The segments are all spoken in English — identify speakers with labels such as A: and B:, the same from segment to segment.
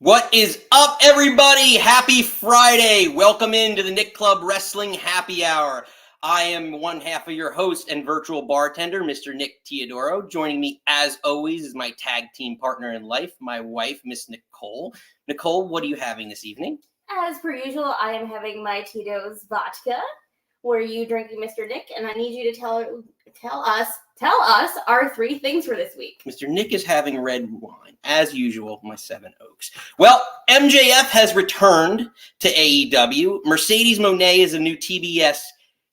A: What is up, everybody? Happy Friday. Welcome into the Nick Club Wrestling Happy Hour. I am one half of your host and virtual bartender, Mr. Nick Teodoro. Joining me, as always, is my tag team partner in life, my wife, Miss Nicole. Nicole, what are you having this evening?
B: As per usual, I am having my Tito's vodka. Were you drinking, Mr. Nick? And I need you to tell us our three things for this week.
A: Mr. Nick is having red wine, as usual, my Seven Oaks. Well, MJF has returned to AEW. Mercedes Mone is a new TBS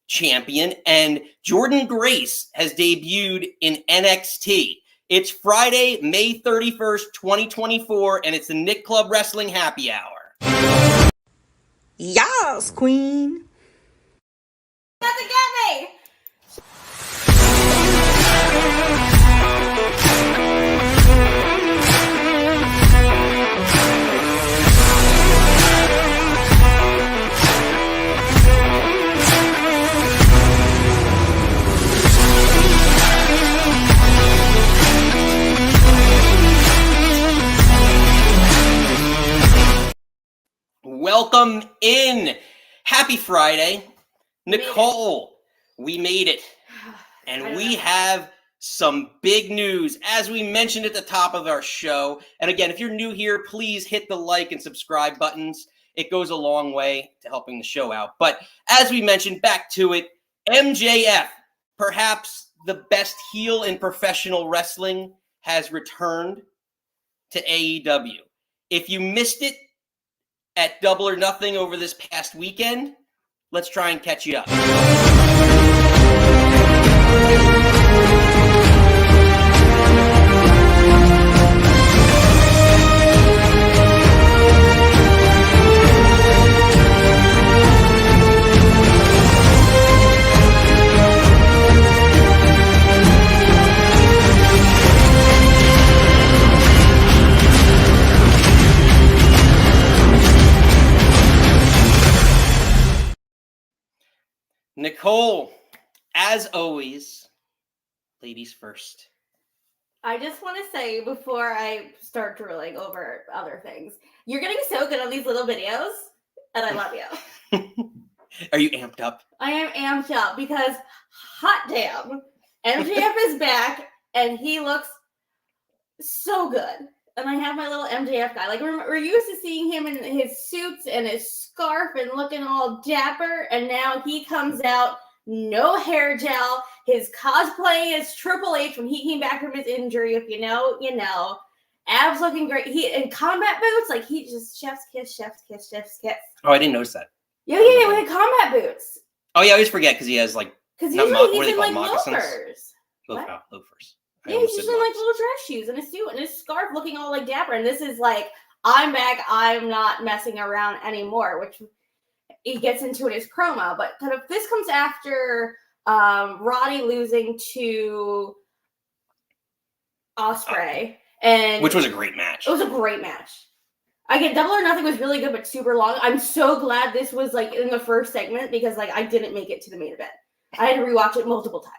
A: champion, and Jordan Grace has debuted in NXT. It's Friday, May 31st, 2024, and it's the Nick Club Wrestling Happy Hour.
C: Yes, queen.
B: Nothing get me!
A: Welcome in. Happy Friday. Nicole, we made it. And we have some big news, as we mentioned at the top of our show. And again, if you're new here, please hit the like and subscribe buttons. It goes a long way to helping the show out. But as we mentioned, back to it, MJF, perhaps the best heel in professional wrestling, has returned to AEW. If you missed it at Double or Nothing over this past weekend, let's try and catch you up. Nicole, as always, ladies first.
B: I just want to say before I start drilling over other things, you're getting so good on these little videos, and I love you.
A: Are you amped up?
B: I am amped up because, hot damn, MJF is back, and he looks so good. And I have my little MJF guy. Like, we're used to seeing him in his suits and his scarf and looking all dapper. And now he comes out, no hair gel. His cosplay is Triple H when he came back from his injury. If you know, you know. Abs looking great. He in combat boots, like he just chef's kiss, chef's kiss, chef's kiss.
A: Oh, I didn't notice that.
B: Yeah, with combat boots.
A: Oh, yeah, I always forget because he has like...
B: Because usually he's in like
A: moccasins?
B: loafers.
A: Loafers.
B: Yeah, he's just in like little dress shoes and a suit and his scarf looking all like dapper. And this is like, I'm back. I'm not messing around anymore, which he gets into in his promo. But kind of this comes after Roddy losing to Ospreay. And
A: which was a great match.
B: It was a great match. Again, Double or Nothing was really good, but super long. I'm so glad this was like in the first segment because like I didn't make it to the main event. I had to rewatch it multiple times.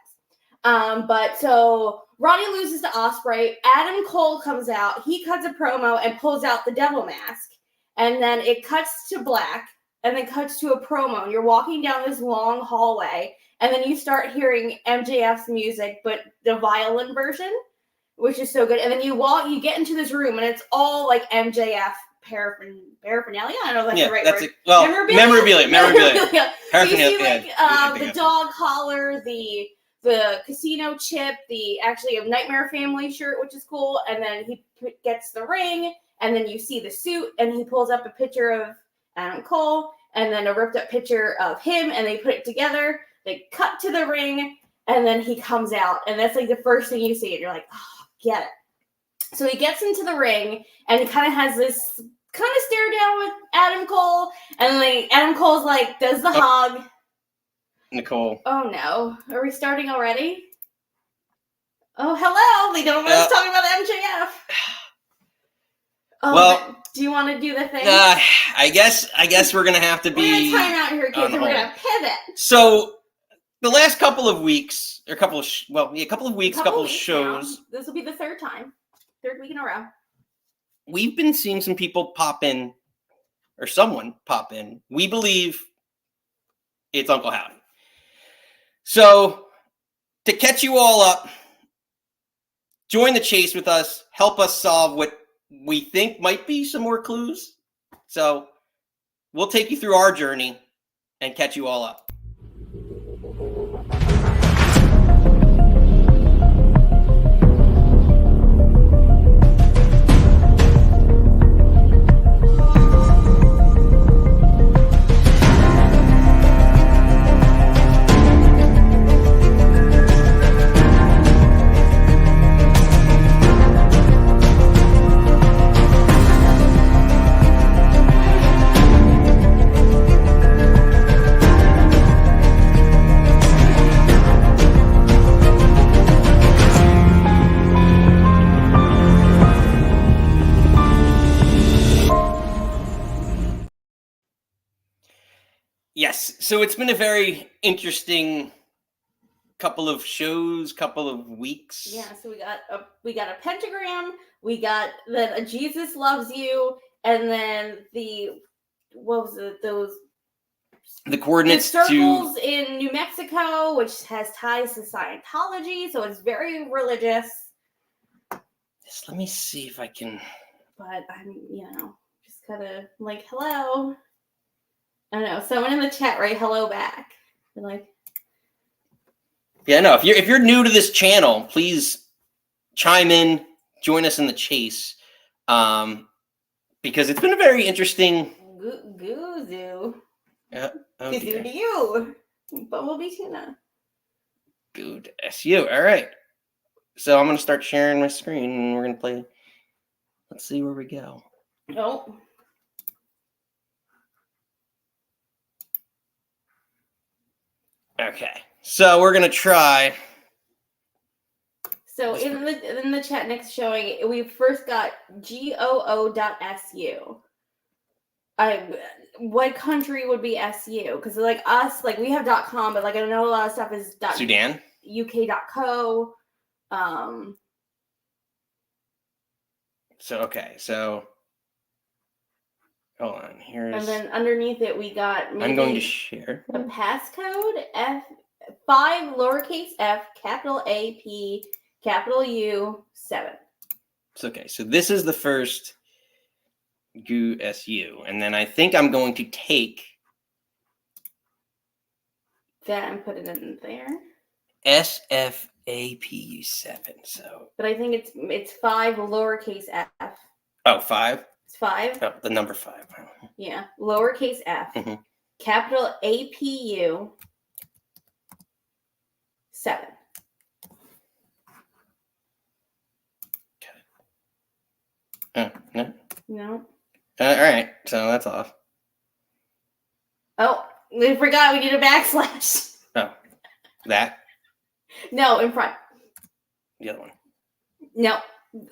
B: But so Roddy loses to Ospreay. Adam Cole comes out. He cuts a promo and pulls out the devil mask. And then it cuts to black and then cuts to a promo. And you're walking down this long hallway. And then you start hearing MJF's music, but the violin version, which is so good. And then you get into this room and it's all like MJF paraphernalia. I don't know if that's the right word. Memorabilia.
A: So
B: you see like the dog collar, the casino chip, actually a Nightmare Family shirt, which is cool. And then he gets the ring, and then you see the suit, and he pulls up a picture of Adam Cole, and then a ripped up picture of him, and they put it together. They cut to the ring, and then he comes out, and that's like the first thing you see, and you're like, oh, get it. So he gets into the ring, and he kind of has this kind of stare down with Adam Cole, and like Adam Cole's like does the hug.
A: Nicole.
B: Oh no. Are we starting already? Oh, hello. They don't want us talking about MJF. Oh, well, do you want to do the thing?
A: I guess we're going to have to be...
B: We're going to time out here, kids, and we're going to pivot.
A: So, the last couple of weeks, or couple of shows...
B: Now. This will be the third week in a row.
A: we've been seeing some people pop in, or someone pop in. We believe it's Uncle Howdy. So, to catch you all up, join the chase with us. Help us solve what we think might be some more clues. So, we'll take you through our journey and catch you all up. Yes, so it's been a very interesting couple of shows, couple of weeks.
B: Yeah, so we got a pentagram, we got then a Jesus Loves You, and then the
A: coordinates
B: circles in New Mexico, which has ties to Scientology, so it's very religious.
A: Yes, let me see if I can.
B: But I'm, just kind of like, hello. I don't know. Someone in the chat, write hello back. They're like,
A: yeah, no. If you're new to this channel, please chime in, join us in the chase, because it's been a very interesting.
B: Goo-zoo.
A: Yeah. Oh,
B: Goo-zoo to you. Bumblebee tuna.
A: Good SU. All right. So I'm gonna start sharing my screen, and we're gonna play. Let's see where we go.
B: Oh.
A: Okay, so we're gonna try.
B: So in the chat next showing, we first got goo.su. What country would be SU? Because like us, like we have .com, but like I know a lot of stuff is
A: Sudan,
B: UK.co.
A: So hold on.
B: And then underneath it, we got maybe
A: I'm going to share
B: a passcode F5 lowercase f capital A P capital U 7.
A: It's okay. So this is the first GUSU, and then I think I'm going to take
B: that and put it in there.
A: SFAPU7. So,
B: but I think it's 5 lowercase f.
A: Oh, 5.
B: It's 5.
A: Oh, the number 5.
B: Yeah, lowercase f, capital APU 7.
A: Okay. No.
B: No.
A: All right, so that's off.
B: Oh, we forgot we need a backslash.
A: Oh, that?
B: No, in front.
A: The other one.
B: No,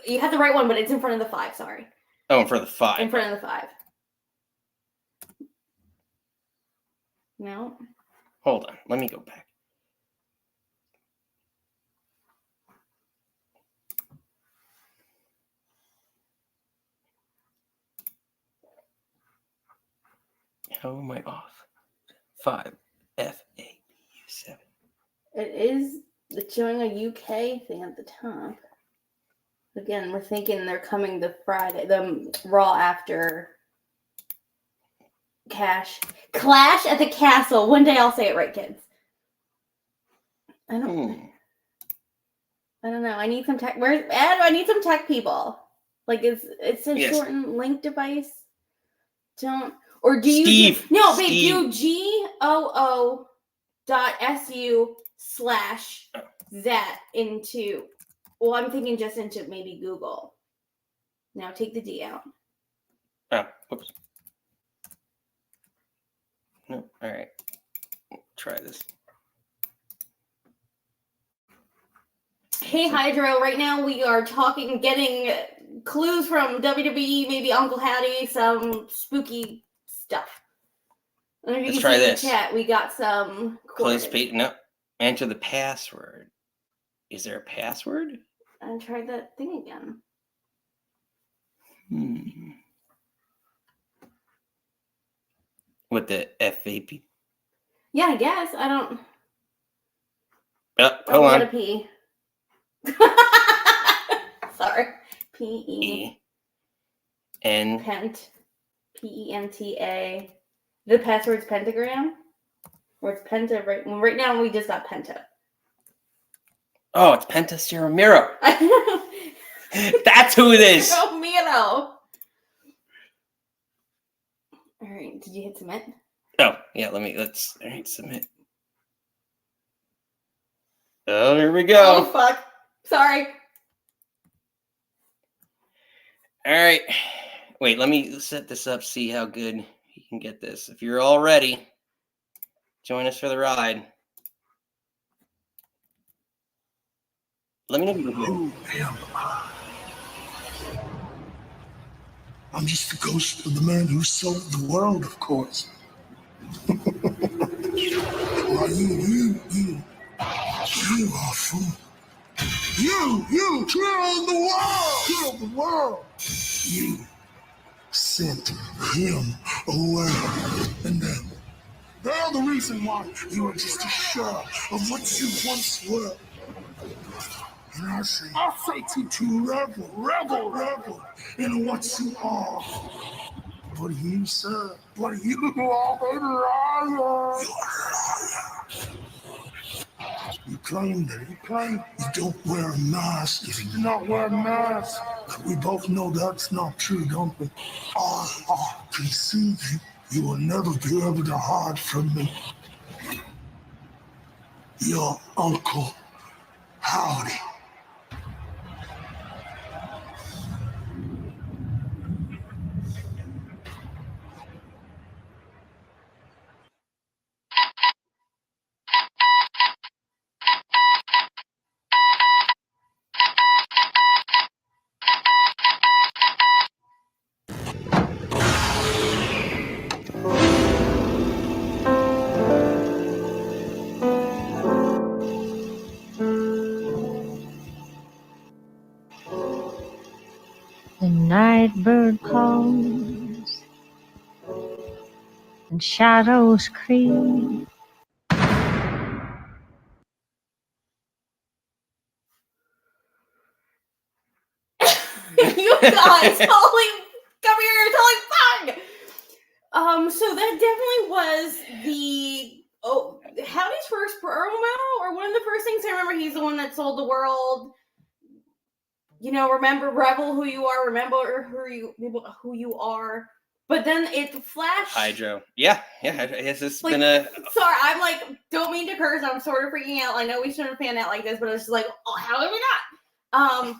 B: you had the right one, but it's in front of the 5. Sorry.
A: Oh, in front of the 5.
B: In front of the 5. No.
A: Hold on. Let me go back. How am I off? 5 FAU7.
B: It is showing a UK thing at the top. Again, we're thinking they're coming the Friday, the Raw after Clash at the Castle. One day I'll say it right, kids. I don't know. I need some tech. I need some tech people. Like it's a shortened link device. Do you do goo.su/that into. Well, I'm thinking just into maybe Google. Now take the D out.
A: Oh, whoops. No, all right. Try this.
B: Hey, Hydro. Right now we are getting clues from WWE, maybe Uncle Howdy, some spooky stuff.
A: Let's try this.
B: In the chat, we got some.
A: Close page. No. Enter the password. Is there a password?
B: And try that thing again.
A: With the FAP.
B: Yeah, I guess. I don't.
A: Hold on.
B: We gotta pee. Sorry. P-E.
A: N.
B: Pent. P-E-N-T-A. The password's pentagram? Or it's penta right now we just got penta.
A: Oh, it's Penta Ciramiro. That's who it is.
B: Ciramiro. Alright, did you hit submit?
A: Oh, yeah, let's submit. Oh, here we go.
B: Oh, fuck. Sorry.
A: All right. Wait, let me set this up, see how good you can get this. If you're all ready, join us for the ride. Let me know if you can hear.
D: Who am I? I'm just the ghost of the man who sold the world, of course. Why, you are fool. You killed the world. You sent him away. And they're the reason why you are just a shell of what you once were. And I say to revel in what you are. But you, sir, are a liar. You claim you don't wear a mask. If you do not wear a mask, we both know that's not true, don't we? I can see you. You will never be able to hide from me. Your Uncle Howdy.
E: The night bird calls and shadows creep.
B: You guys, holy, come here, holy fuck! So that definitely was Howdy's first promo, or one of the first things I remember. He's the one that sold the world. You know, remember Rebel who you are, remember who you are. But then it flashed.
A: Hydro. Yeah. It's just been a.
B: Sorry, I'm like, don't mean to curse. I'm sort of freaking out. I know we shouldn't fan out like this, but it's just like, oh, how did we not?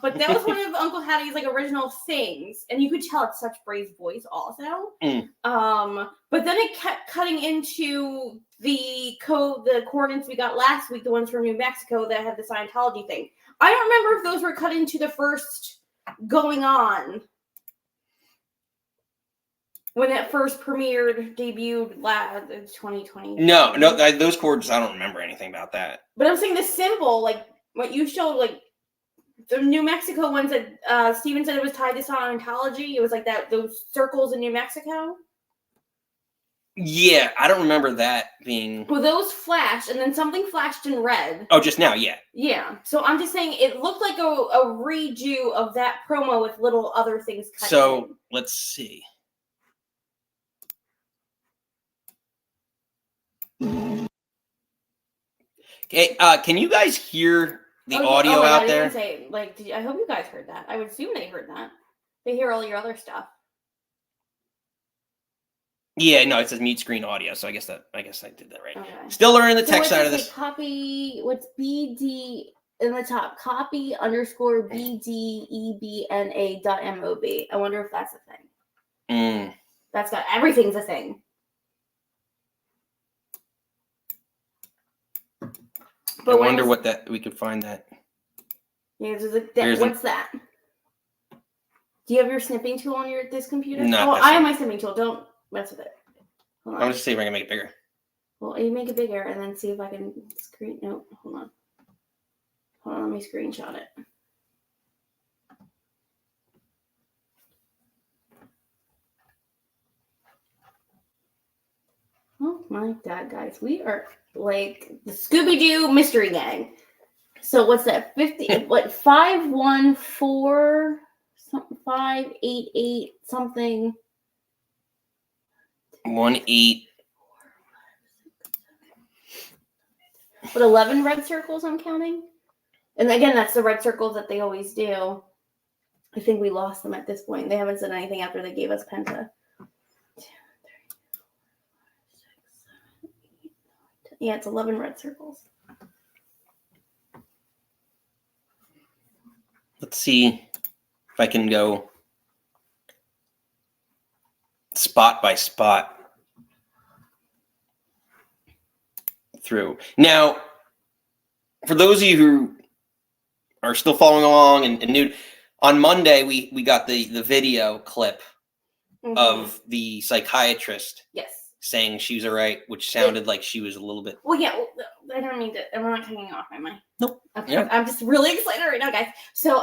B: But that was one of Uncle Howdy's like original things, and you could tell it's such Bray's voice also. But then it kept cutting into the coordinates we got last week, the ones from New Mexico that had the Scientology thing. I don't remember if those were cut into the first going on when that first debuted last 2020.
A: No, those chords, I don't remember anything about that.
B: But I'm saying the symbol, like what you showed, like the New Mexico ones that Steven said it was tied to Scientology. It was like that, those circles in New Mexico.
A: Yeah, I don't remember that being.
B: Well, those flashed, and then something flashed in red.
A: Oh, just now, yeah.
B: Yeah. So I'm just saying it looked like a redo of that promo with little other things cut in.
A: Let's see. Okay, can you guys hear the audio out there?
B: I hope you guys heard that. I would assume they heard that. They hear all your other stuff.
A: Yeah, no, it says mute screen audio, so I guess I did that right.
B: Okay.
A: Still learning the tech side of this.
B: Copy. What's BD in the top? Copy _BDEBNA.MOB. I wonder if that's a thing. That's got everything's a thing.
A: But I wonder what that we could find that.
B: Yeah, what's that? Do you have your snipping tool on this computer?
A: No.
B: I have my snipping tool. Don't mess with it. Hold on.
A: I'm just see if I can make it bigger.
B: Well, you make it bigger and then see if I can screen. No, hold on. Let me screenshot it. my God, guys. We are like the Scooby-Doo mystery gang. So what's that? 50, what, 514, something, 588, something.
A: 1-8.
B: What, 11 red circles I'm counting? And again, that's the red circles that they always do. I think we lost them at this point. They haven't said anything after they gave us Penta. 2, 3, 4, 5, 6, 7, 8, 9, 10. Yeah, it's 11 red circles.
A: Let's see if I can go spot by spot through. Now, for those of you who are still following along and new, on Monday we got the video clip of the psychiatrist saying she was all right, which sounded like she was a little bit.
B: Well, yeah, I don't mean to. I'm not taking off my mind.
A: Nope.
B: Okay,
A: Yep.
B: I'm just really excited right now, guys. So,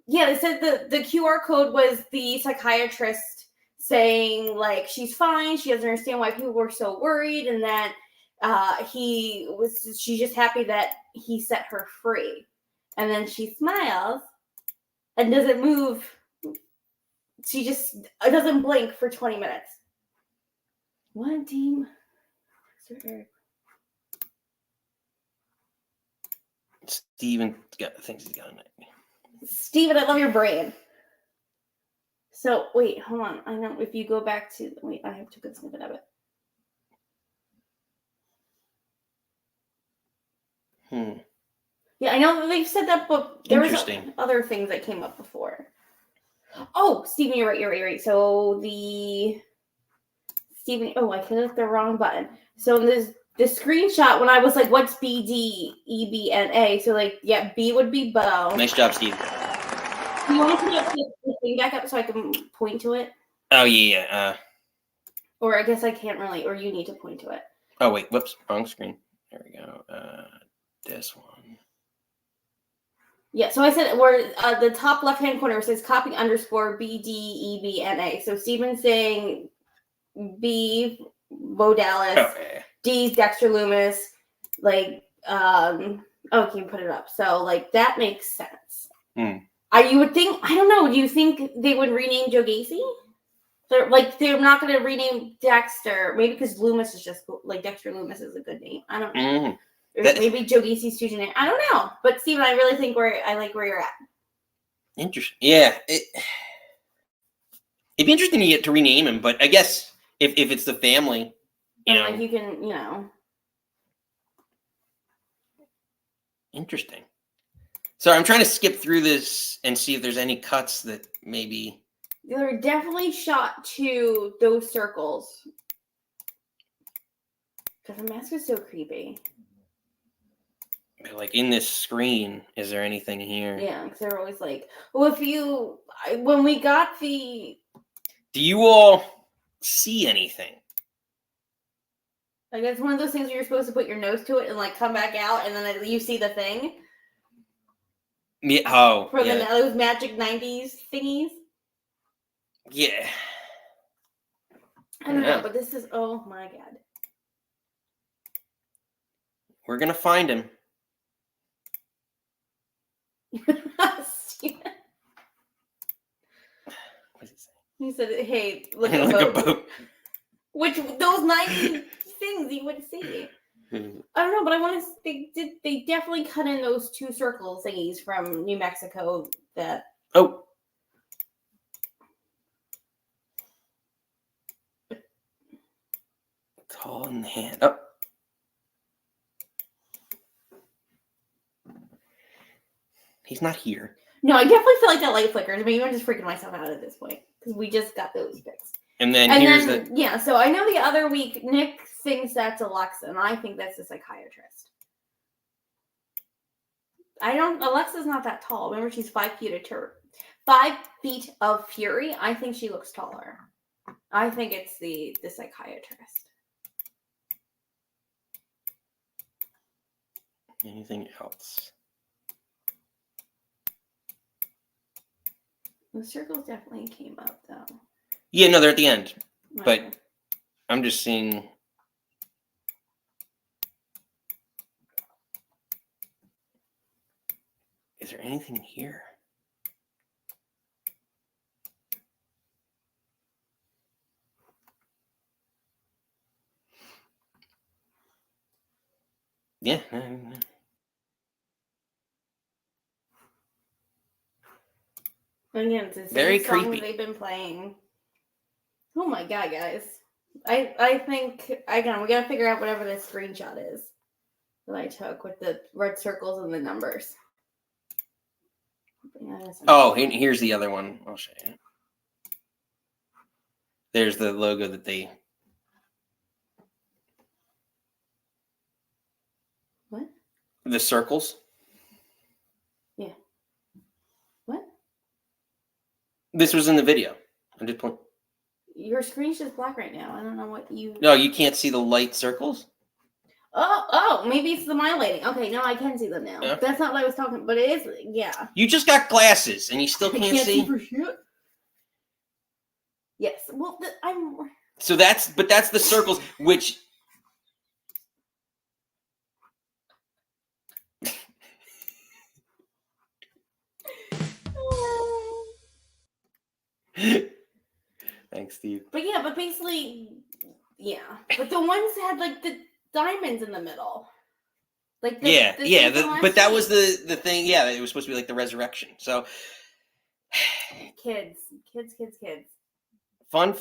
B: yeah, they said the QR code was the psychiatrist saying like she's fine. She doesn't understand why people were so worried, and that she's just happy that he set her free. And then she smiles and doesn't move. She just doesn't blink for 20 minutes. One team.
A: Steven thinks he's got a night.
B: Steven, I love your brain. So, wait, hold on. I know if you go back to... Wait, I have to good snippet of it. Yeah, I know that they've said that, but there was other things that came up before. Oh, Steven, you're right. So Steven, I clicked the wrong button. So the screenshot when I was like, what's BDEBNA? So like, yeah, B would be bow.
A: Nice job, Steve.
B: You want to put the thing back up so I can point to it?
A: Oh yeah.
B: Or I guess I can't really, or you need to point to it.
A: Oh wait, whoops, wrong screen. There we go. This one.
B: Yeah, so I said where the top left-hand corner says copy _BDEBNA. So Steven's saying B, Bo Dallas, D's Dexter Loomis, like, can you put it up? So, like, that makes sense. You would think, I don't know, do you think they would rename Joe Gacy? They're not going to rename Dexter, maybe because Loomis is just, like, Dexter Loomis is a good name. I don't know. Maybe Joe Gacy's too generic. I don't know. But, Steven, I really think I like where you're at.
A: Interesting. Yeah. It'd be interesting to get to rename him, but I guess if it's the family, you know.
B: Like you can,
A: Interesting. So I'm trying to skip through this and see if there's any cuts that maybe.
B: They're definitely shot to those circles. Because the mask is so creepy.
A: Like in this screen, is there anything here?
B: Yeah, because they're always like, well, when we got the...
A: Do you all see anything?
B: Like, it's one of those things where you're supposed to put your nose to it and, like, come back out, and then you see the thing.
A: Yeah.
B: For those magic 90s thingies.
A: Yeah.
B: I don't know, but this is, oh my God.
A: We're going to find him.
B: He said, hey, look at a boat. Which, those 90 things you would see. I don't know, but I want to. They definitely cut in those 2 circle thingies from New Mexico. That
A: it's all in the hand. Oh, he's not here.
B: No, I definitely feel like that light flickers. Maybe I'm just freaking myself out at this point because we just got those fixed.
A: And then
B: yeah. So I know the other week Nick thinks that's Alexa, and I think that's the psychiatrist. Alexa's not that tall. Remember, she's 5 feet 5 feet of fury. I think she looks taller. I think it's the psychiatrist.
A: Anything else?
B: The circles definitely came up, though.
A: Yeah, no, they're at the end.
B: Right.
A: But I'm just seeing Is there anything here? Yeah.
B: Again, it's the same
A: Very
B: song
A: creepy.
B: they've been playing. Oh my god, guys. I think, again, we gotta figure out whatever this screenshot is that I took with the red circles and the numbers.
A: Oh, and here's the other one. I'll show you. There's the logo that they...
B: What?
A: The circles.
B: Yeah. What?
A: This was in the video. I'm just playing.
B: Your screen's just black right now. I don't know what you...
A: No, you can't see the light circles?
B: Oh, maybe it's the my lighting. Okay, no, I can see them now.
A: Yeah.
B: That's not what I was talking about, but it is, yeah.
A: You just got glasses and you still
B: I
A: can't see?
B: for shit. Yes, well, I'm...
A: So that's the circles, which... Thanks, Steve.
B: But yeah, but basically, yeah. But the ones that had, like, the diamonds in the middle. Like the
A: but that was the thing. Yeah, it was supposed to be like the resurrection. So
B: kids.
A: Fun.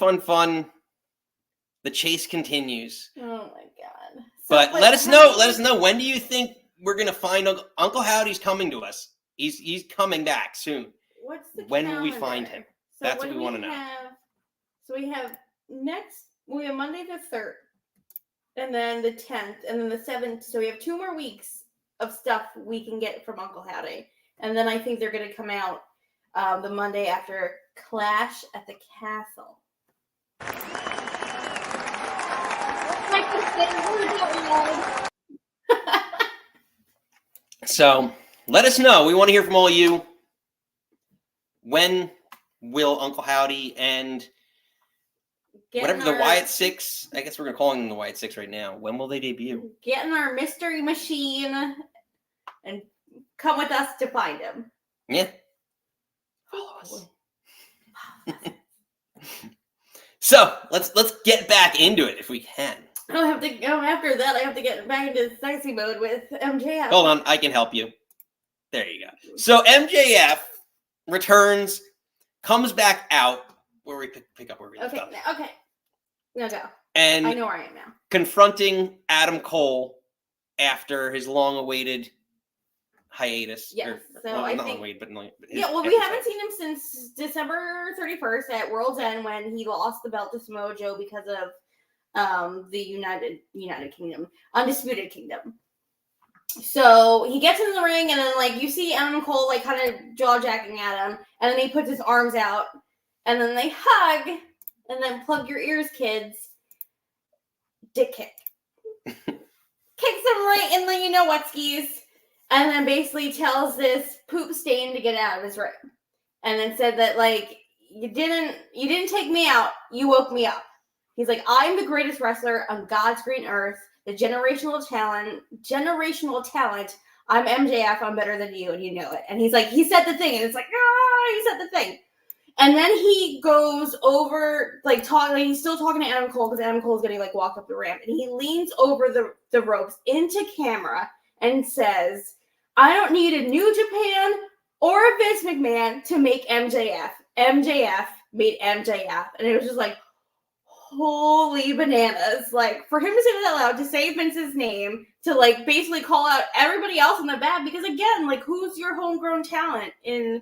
A: The chase continues.
B: Oh my god! So,
A: But let us know. Let us know, when do you think we're gonna find Uncle Howdy's coming to us? He's coming back soon.
B: What's the
A: when will we
B: calendar?
A: find him?
B: So
A: That's what we want to know.
B: So we have Monday the 3rd, and then the 10th, and then the 7th. So we have 2 more weeks of stuff we can get from Uncle Howdy. And then I think they're going to come out the Monday after Clash at the Castle.
A: So let us know. We want to hear from all of you. When will Uncle Howdy and whatever the Wyatt Six, I guess we're going to call them the Wyatt Six right now. When will they debut?
B: Get in our mystery machine and come with us to find him.
A: Yeah. Follow us. So let's get back into it if we can.
B: After that, I have to get back into sexy mode with MJF.
A: Hold on, I can help you. There you go. So MJF returns, comes back out. Where we pick up where we left off.
B: Okay. No, go.
A: And
B: I know where I am now.
A: Confronting Adam Cole after his long-awaited hiatus.
B: Yes. I think.
A: We
B: haven't seen him since December 31st at World's End when he lost the belt to Samoa Joe because of the United Kingdom, Undisputed Kingdom. So he gets in the ring and then like you see Adam Cole like kind of jaw-jacking at him, and then he puts his arms out. And then they hug, and then plug your ears, kids. Dick kick. Kicks him right in the you-know-what-skis, and then basically tells this poop stain to get out of his ring. And then said that, like, you didn't take me out, you woke me up. He's like, I'm the greatest wrestler on God's green earth, the generational talent. I'm MJF, I'm better than you, and you know it. And he's like, he said the thing, and it's like, he said the thing. And then he goes over, like, he's still talking to Adam Cole because Adam Cole's getting, like, walked up the ramp. And he leans over the ropes into camera and says, I don't need a New Japan or a Vince McMahon to make MJF. MJF made MJF. And it was just like, holy bananas. Like, for him to say that out loud, to say Vince's name, to, like, basically call out everybody else in the back. Because, again, like, who's your homegrown talent in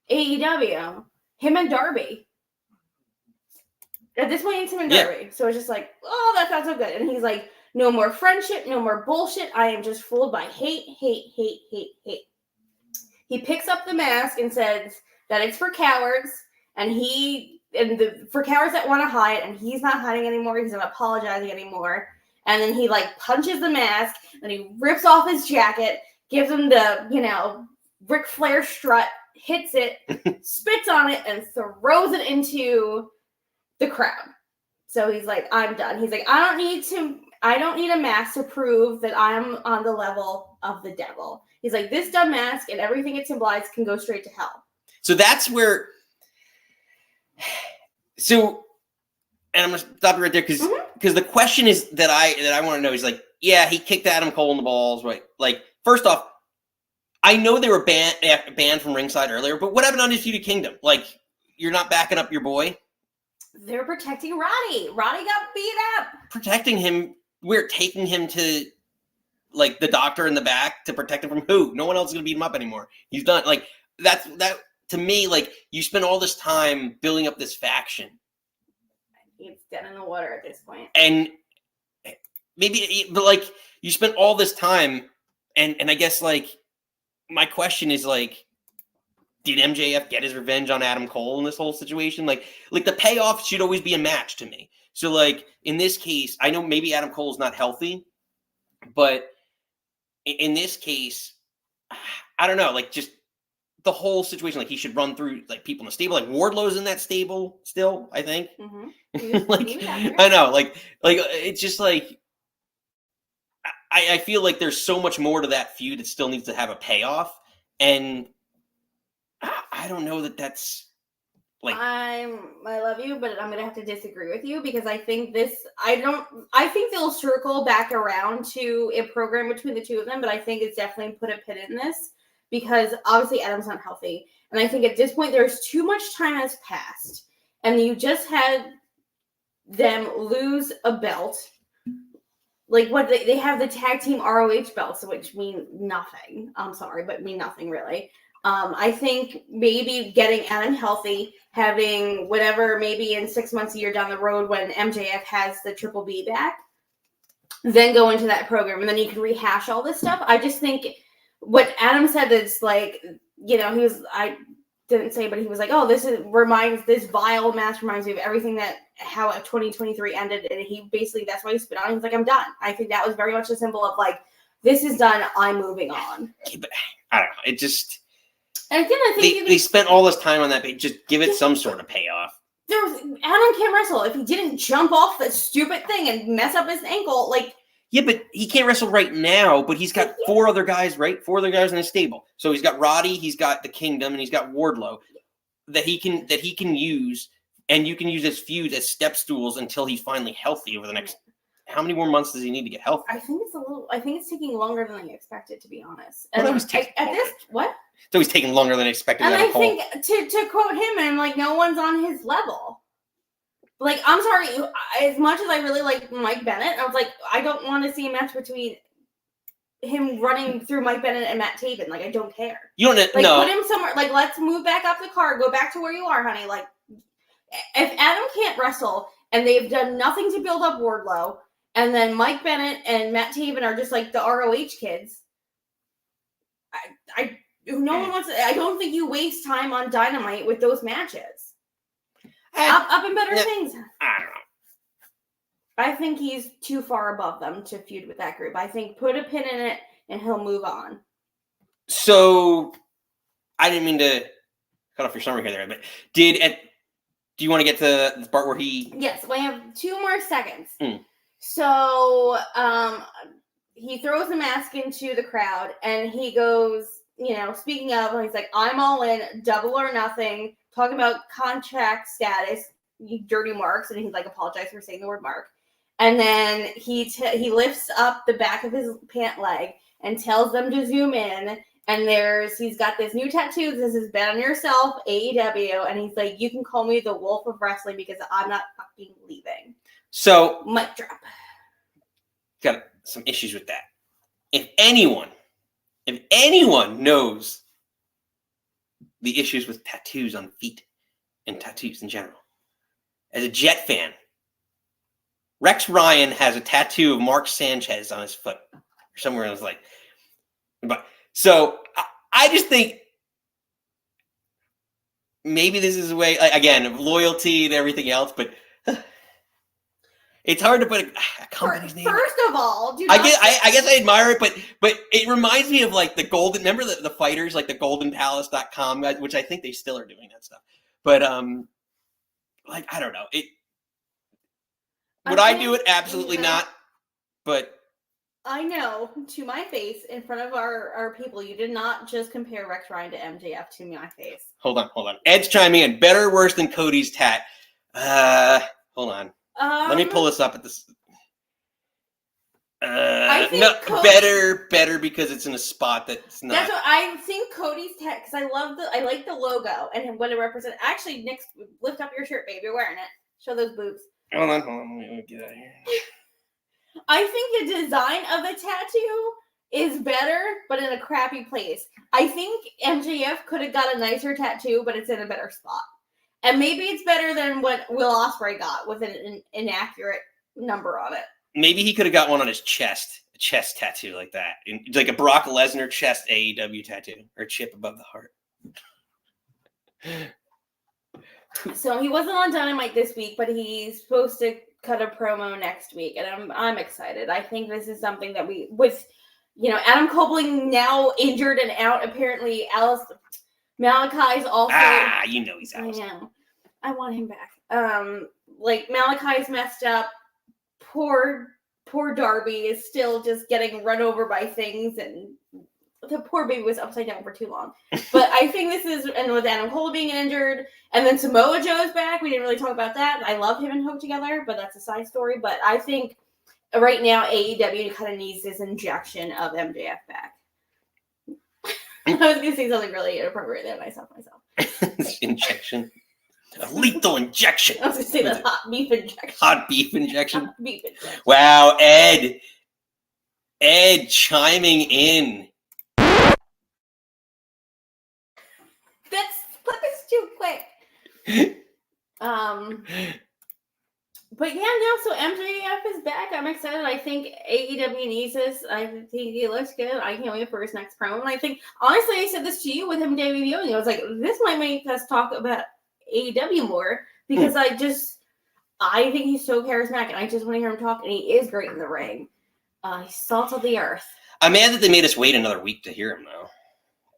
B: AEW? Him and Darby. At this point, it's him and Darby. Yeah. So it's just like, oh, that sounds so good. And he's like, no more friendship, no more bullshit. I am just fooled by hate. He picks up the mask and says that it's for cowards. And for cowards that want to hide. And he's not hiding anymore. He's not apologizing anymore. And then he, like, punches the mask. And he rips off his jacket. Gives him the, Ric Flair strut. Hits it, spits on it, and throws it into the crowd. So he's like, I'm done. He's like, I don't need a mask to prove that I'm on the level of the devil. He's like, this dumb mask and everything it symbolizes can go straight to hell.
A: So that's where. So, and I'm gonna stop you right there because the question is that I want to know is like, yeah, he kicked Adam Cole in the balls, right? Like, first off, I know they were banned from ringside earlier, but what happened on Undisputed Kingdom? Like, you're not backing up your boy?
B: They're protecting Roddy. Roddy got beat up.
A: Protecting him. We're taking him to, like, the doctor in the back to protect him from who? No one else is going to beat him up anymore. He's done. Like, that to me, like, you spend all this time building up this faction.
B: It's dead in the water at this point.
A: And maybe, but, like, you spent all this time, and I guess, like, my question is, like, did MJF get his revenge on Adam Cole in this whole situation? Like the payoff should always be a match to me. So, like, in this case, I know maybe Adam Cole is not healthy, but in this case, I don't know, like, just the whole situation, like, he should run through, like, people in the stable. Like, Wardlow's in that stable still, I think.
B: Mm-hmm.
A: Like, I know, like, it's just, like, I feel like there's so much more to that feud that still needs to have a payoff. And I don't know that that's like.
B: I love you, but I'm gonna have to disagree with you because I think I think they'll circle back around to a program between the two of them, but I think it's definitely put a pin in this because obviously Adam's not healthy, and I think at this point there's too much time has passed, and you just had them lose a belt. Like, what they have the tag team ROH belts, which mean nothing. I'm sorry, but mean nothing really. I think maybe getting Adam healthy, having whatever, maybe in 6 months, a year down the road when MJF has the Triple B back, then go into that program and then you can rehash all this stuff. I just think what Adam said is like, I didn't say, but he was like, oh, this vile match reminds me of everything how 2023 ended. And he basically, that's why he spit on. He's like, I'm done. I think that was very much a symbol of like, this is done. I'm moving on.
A: But I don't know. It just.
B: And again, I think
A: they spent all this time on that page. Just give it some sort of payoff.
B: Adam can't wrestle if he didn't jump off the stupid thing and mess up his ankle. Like,
A: yeah, but he can't wrestle right now. But he's got four other guys, right? 4 other guys in his stable. So he's got Roddy, he's got the Kingdom, and he's got Wardlow that he can use, and you can use his feuds as step stools until he's finally healthy over the next. How many more months does he need to get healthy?
B: I think it's taking longer than I expected, to be honest.
A: And
B: what?
A: So he's taking longer than expected.
B: And I think to quote him, and like, no one's on his level. Like, I'm sorry, as much as I really like Mike Bennett, I was like, I don't want to see a match between him running through Mike Bennett and Matt Taven. Like, I don't care.
A: You don't
B: like
A: no.
B: Put him somewhere. Like, let's move back up the card. Go back to where you are, honey. Like, if Adam can't wrestle and they've done nothing to build up Wardlow, and then Mike Bennett and Matt Taven are just like the ROH kids, no one wants to, I don't think you waste time on Dynamite with those matches. Up in better things.
A: I don't know.
B: I think he's too far above them to feud with that group. I think put a pin in it and he'll move on.
A: So, I didn't mean to cut off your summary here, but do you want to get to the part where he?
B: Yes, we have 2 more seconds.
A: Mm.
B: So, he throws the mask into the crowd and he goes, speaking of, he's like, I'm all in, double or nothing, talking about contract status, you dirty marks, and he's like, apologize for saying the word mark. And then he lifts up the back of his pant leg and tells them to zoom in, and he's got this new tattoo, this is Bet on Yourself, AEW, and he's like, you can call me the Wolf of Wrestling because I'm not fucking leaving.
A: So,
B: mic drop.
A: Got some issues with that. If anyone knows the issues with tattoos on feet and tattoos in general, as a Jet fan, Rex Ryan has a tattoo of Mark Sanchez on his foot, or somewhere in his leg. But so I just think maybe this is a way, again, of loyalty and everything else, but it's hard to put a company's name.
B: First of all,
A: I guess I admire it, but it reminds me of like the golden. Remember the fighters, like the GoldenPalace.com guys, which I think they still are doing that stuff. But like, I don't know. Would I do it? Absolutely not. But
B: I know, to my face, in front of our people, you did not just compare Rex Ryan to MJF to my face.
A: Hold on. Ed's chiming in. Better or worse than Cody's tat? Hold on. Let me pull this up at this.
B: I think
A: No,
B: Cody-
A: better because it's in a spot that's not.
B: That's what I think Cody's tat, because I like the logo and what it represents. Actually, Nick, lift up your shirt, babe. You're wearing it. Show those boobs.
A: Hold on. Let me get out of here.
B: I think the design of the tattoo is better, but in a crappy place. I think MJF could have got a nicer tattoo, but it's in a better spot. And maybe it's better than what Will Ospreay got with an inaccurate number on it.
A: Maybe he could have got one on his chest, a chest tattoo like that. Like a Brock Lesnar chest AEW tattoo or chip above the heart.
B: So he wasn't on Dynamite this week, but he's supposed to cut a promo next week, and I'm excited. I think this is something that Adam Copeland now injured and out. Apparently, Malachi's also.
A: He's out.
B: I know. I want him back. Malachi's messed up. Poor Darby is still just getting run over by things, and the poor baby was upside down for too long. But I think this is, and with Adam Cole being injured, and then Samoa Joe's back. We didn't really talk about that. I love him and Hope together, but that's a side story. But I think right now AEW kind of needs this injection of MJF back. I was going to say something really inappropriate there, and I stopped myself.
A: Injection. A lethal injection.
B: I was going to say the hot beef injection.
A: Hot beef injection.
B: Hot beef injection.
A: Wow, Ed chiming in.
B: That is too quick. But yeah, no, so MJF is back. I'm excited. I think AEW needs this. I think he looks good. I can't wait for his next promo. And I think, honestly, I said this to you with him debuting. I was like, this might make us talk about AEW more, because I think he's so charismatic, and I just want to hear him talk, and he is great in the ring. He's salt of the earth.
A: I'm mad that they made us wait another week to hear him, though.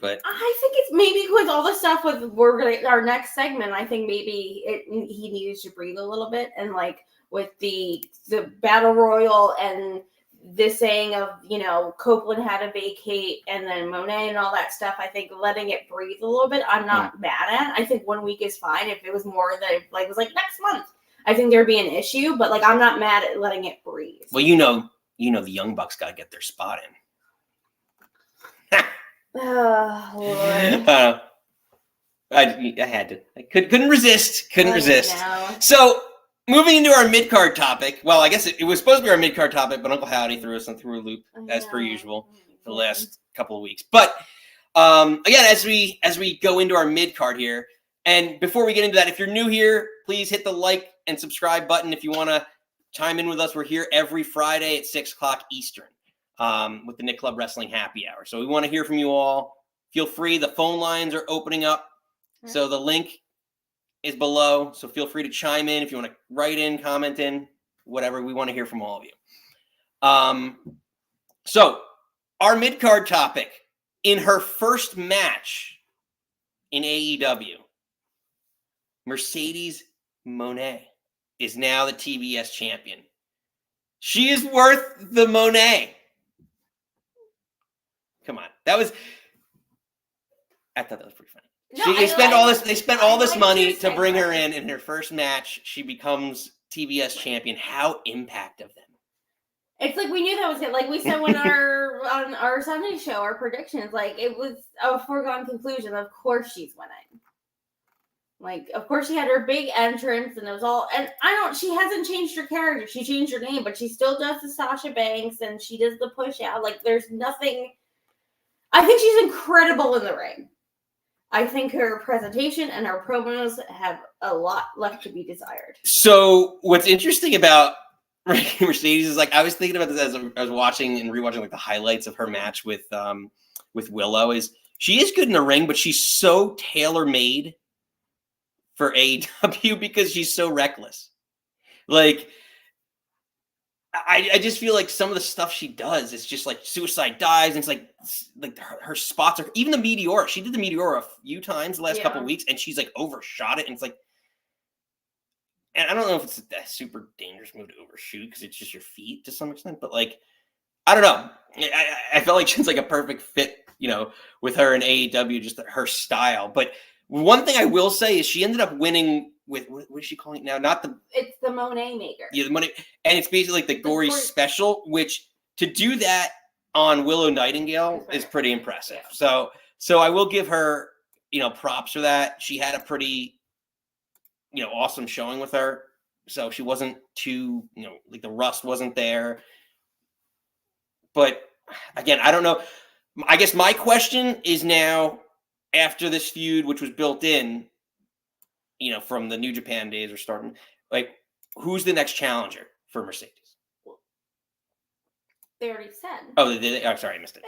A: But
B: I think it's maybe with all the stuff with our next segment. I think maybe he needs to breathe a little bit, and with the battle royal and this saying of Copeland had to vacate, and then Mone and all that stuff. I think letting it breathe a little bit, I'm not mad at. I think 1 week is fine. If it was more that it was next month, I think there'd be an issue. But I'm not mad at letting it breathe.
A: Well, the Young Bucks got to get their spot in.
B: Oh, Lord.
A: I had to. I couldn't resist. Couldn't resist.
B: Know.
A: So, moving into our mid-card topic. Well, I guess it was supposed to be our mid-card topic, but Uncle Howdy threw us through a loop, as per usual, for the last couple of weeks. But, again, as we go into our mid-card here, and before we get into that, if you're new here, please hit the like and subscribe button if you want to chime in with us. We're here every Friday at 6 o'clock Eastern. With the Nick Club Wrestling Happy Hour. So we want to hear from you all. Feel free. The phone lines are opening up. So the link is below. So feel free to chime in if you want to write in, comment in, whatever. We want to hear from all of you. So our mid-card topic, in her first match in AEW, Mercedes Mone is now the TBS champion. She is worth the Mone. Come on. I thought that was pretty funny.
B: No,
A: They spent all this money to bring her in her first match. She becomes TBS champion. How Impact of them.
B: It's we knew that was it. We said on our Sunday show, our predictions, it was a foregone conclusion. Of course she's winning. Of course she had her big entrance, and it was all, and she hasn't changed her character. She changed her name, but she still does the Sasha Banks, and she does the push out. There's nothing. I think she's incredible in the ring. I think her presentation and her promos have a lot left to be desired.
A: So what's interesting about Mercedes is I was thinking about this as I was watching and rewatching the highlights of her match with Willow. Is she is good in the ring, but she's so tailor-made for AEW because she's so reckless. I just feel some of the stuff she does is just suicide dives, and it's her spots are even the Meteora. She did the Meteora a few times the last couple of weeks, and she's overshot it, and it's and I don't know if it's a super dangerous move to overshoot because it's just your feet to some extent, but I I don't know. I felt like she's like a perfect fit, with her in AEW, just her style. But one thing I will say is she ended up winning with what is she calling it now?
B: It's the Mone maker.
A: Yeah, the money, and it's basically like the Gory special, which to do that on Willow Nightingale is pretty impressive. Yeah. So I will give her, props for that. She had a pretty, awesome showing with her. So she wasn't too, like the rust wasn't there. But again, I don't know. I guess my question is now, after this feud, which was built in, from the New Japan days or starting, like, who's the next challenger for Mercedes?
B: They already said.
A: Oh, they did. Oh, sorry, I missed it.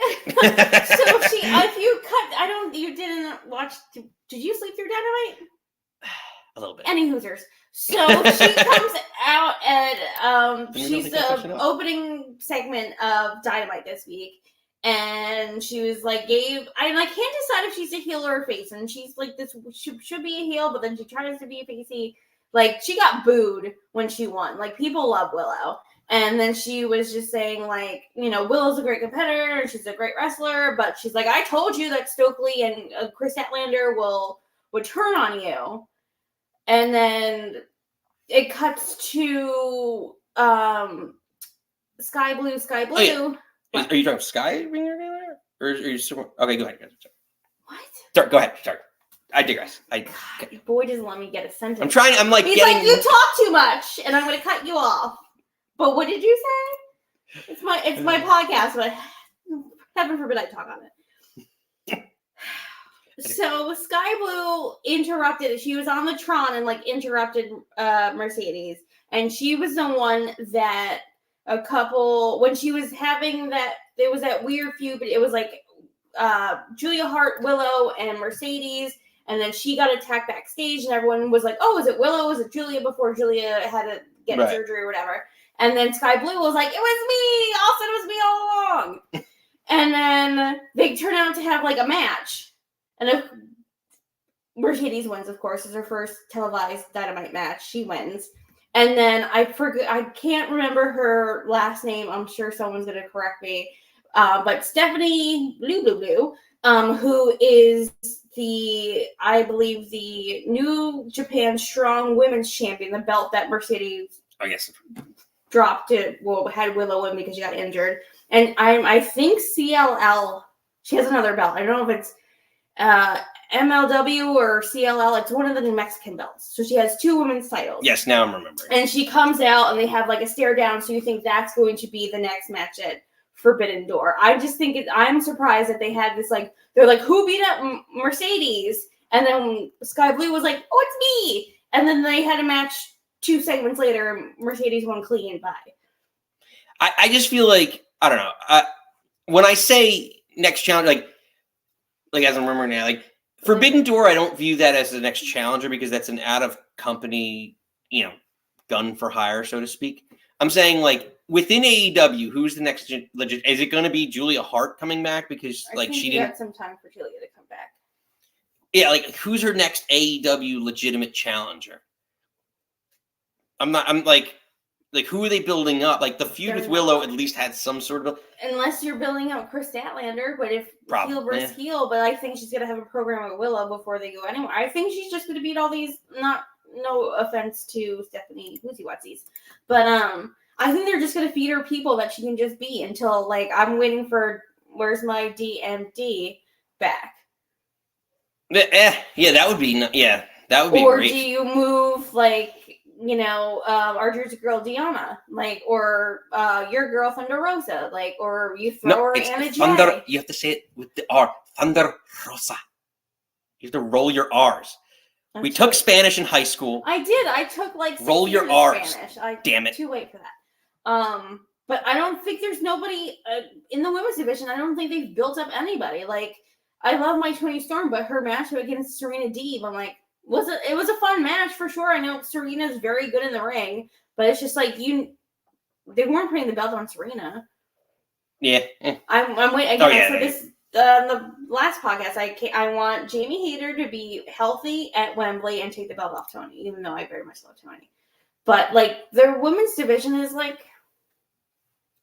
B: You didn't watch. Did you sleep through Dynamite?
A: A little bit.
B: Any Hoosers. So she comes out and she's the opening segment of Dynamite this week. And she was like, I can't decide if she's a heel or a face. And she's like, this should be a heel, but then she tries to be a facey. Like, she got booed when she won. Like, people love Willow. And then she was just saying, like, Willow's a great competitor and she's a great wrestler. But she's like, I told you that Stokely and Chris Statlander would turn on you. And then it cuts to Sky Blue.
A: Oh, yeah. Are you talking Sky Ringer? Or are you still... Okay, go ahead.
B: What?
A: Sorry, go ahead. Sorry. I digress.
B: God, boy doesn't let me get a sentence.
A: I'm trying.
B: He's like, you talk too much, and I'm going to cut you off. But what did you say? It's my podcast, but heaven forbid I talk on it. So Sky Blue interrupted. She was on the Tron and interrupted Mercedes, and she was the one that when she was having that, there was that weird feud, but it was like Julia Hart, Willow, and Mercedes, and then she got attacked backstage, and everyone was like, "Oh, is it Willow? Was it Julia?" Before Julia had to get surgery or whatever. And then Sky Blue was like, "It was me. Austin, it was me all along." And then they turn out to have a match. And if Mercedes wins, of course, is her first televised Dynamite match. She wins. And then I can't remember her last name. I'm sure someone's going to correct me. But Stephanie Blue, who is I believe the New Japan Strong Women's Champion, the belt that Mercedes dropped it. Well, had Willow win because she got injured. And I think CLL, she has another belt. I don't know if it's MLW or CLL. It's one of the New Mexican belts. So she has 2 women's titles.
A: Yes, now I'm remembering.
B: And she comes out and they have a stare down. So you think that's going to be the next match at Forbidden Door. I just think I'm surprised that they had this they're like, who beat up Mercedes? And then Sky Blue was like, oh, it's me. And then they had a match 2 segments later. Mercedes won clean. Bye.
A: I just feel like, I don't know. When I say next challenge, as I'm remembering now, Forbidden Door, I don't view that as the next challenger because that's an out of company, gun for hire, so to speak. I'm saying within AEW, who's the next legit? Is it going to be Julia Hart coming back because she didn't
B: got some time for Julia to come back?
A: Yeah, who's her next AEW legitimate challenger? Who are they building up? The feud with Willow at least had some sort of...
B: Unless you're building up Chris Statlander, but if
A: Probably,
B: heel versus heel, but I think she's going to have a program with Willow before they go anywhere. I think she's just going to beat all these, no offense to Stephanie Woozy-Wutzies, but I think they're just going to feed her people that she can just be until, I'm waiting for Where's My DMD back.
A: Yeah, that would be... Yeah, that would be
B: or
A: great.
B: Or do you move, our Jersey girl Deanna, or your girl Thunder Rosa, or you throw her Anna
A: Thunder.
B: Jay.
A: You have to say it with the R. Thunder Rosa. You have to roll your R's. We took Spanish in high school.
B: I did. I took 6
A: roll your
B: years
A: R's.
B: Spanish.
A: Damn it.
B: Too late for that. But I don't think there's nobody in the women's division. I don't think they've built up anybody. I love my Toni Storm, but her match against Serena Deeb, I'm like, it was a fun match for sure. I know Serena's very good in the ring, but it's just they weren't putting the belt on Serena.
A: Yeah.
B: I'm waiting again for this. The last podcast, I want Jamie Hayter to be healthy at Wembley and take the belt off Toni, even though I very much love Toni. But their women's division is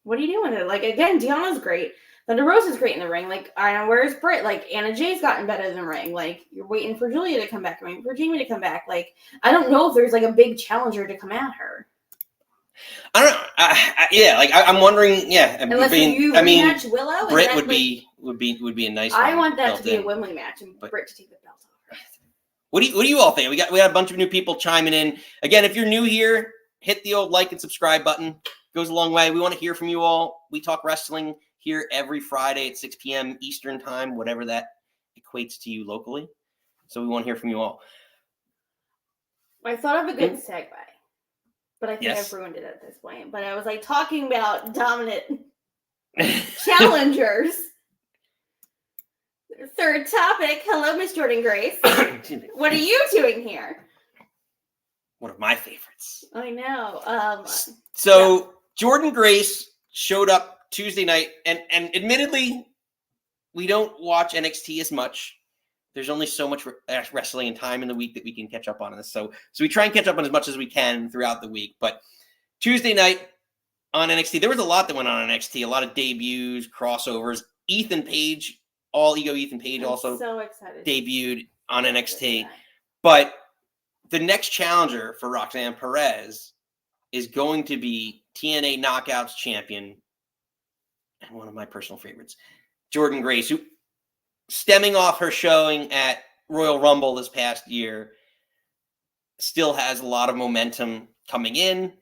B: What are you doing with it? Like, again, Deanna's great. Thunder Rose is great in the ring. Like, I don't know, where's Britt? Like, Anna Jay's gotten better in the ring. Like, you're waiting for Julia to come back. You're waiting for Jamie to come back. Like, I don't know if there's like a big challenger to come at her.
A: I don't know. Yeah, like I'm wondering. Yeah,
B: Unless you rematch Willow,
A: Britt would be a nice.
B: I want that to be a Wembley match and Britt to take the belt off.
A: What do you all think? We got a bunch of new people chiming in. Again, if you're new here, hit the old like and subscribe button. Goes a long way. We want to hear from you all. We talk wrestling here every Friday at 6 p.m. Eastern time, whatever that equates to you locally. So we want to hear from you all.
B: I thought of a good segue, but I think I've ruined it at this point. But I was like talking about dominant challengers. Third topic. Hello, Miss Jordan Grace. What are you doing here?
A: One of my favorites.
B: I know.
A: Jordan Grace showed up Tuesday night, and admittedly, we don't watch NXT as much. There's only so much wrestling and time in the week that we can catch up on this. So we try and catch up on as much as we can throughout the week. But Tuesday night on NXT, there was a lot that went on NXT. A lot of debuts, crossovers. Ethan Page, All Ego Ethan Page, also
B: so excited.
A: Debuted on NXT. But the next challenger for Roxanne Perez is going to be TNA Knockouts champion and one of my personal favorites, Jordan Grace, who, stemming off her showing at Royal Rumble this past year, still has a lot of momentum coming in.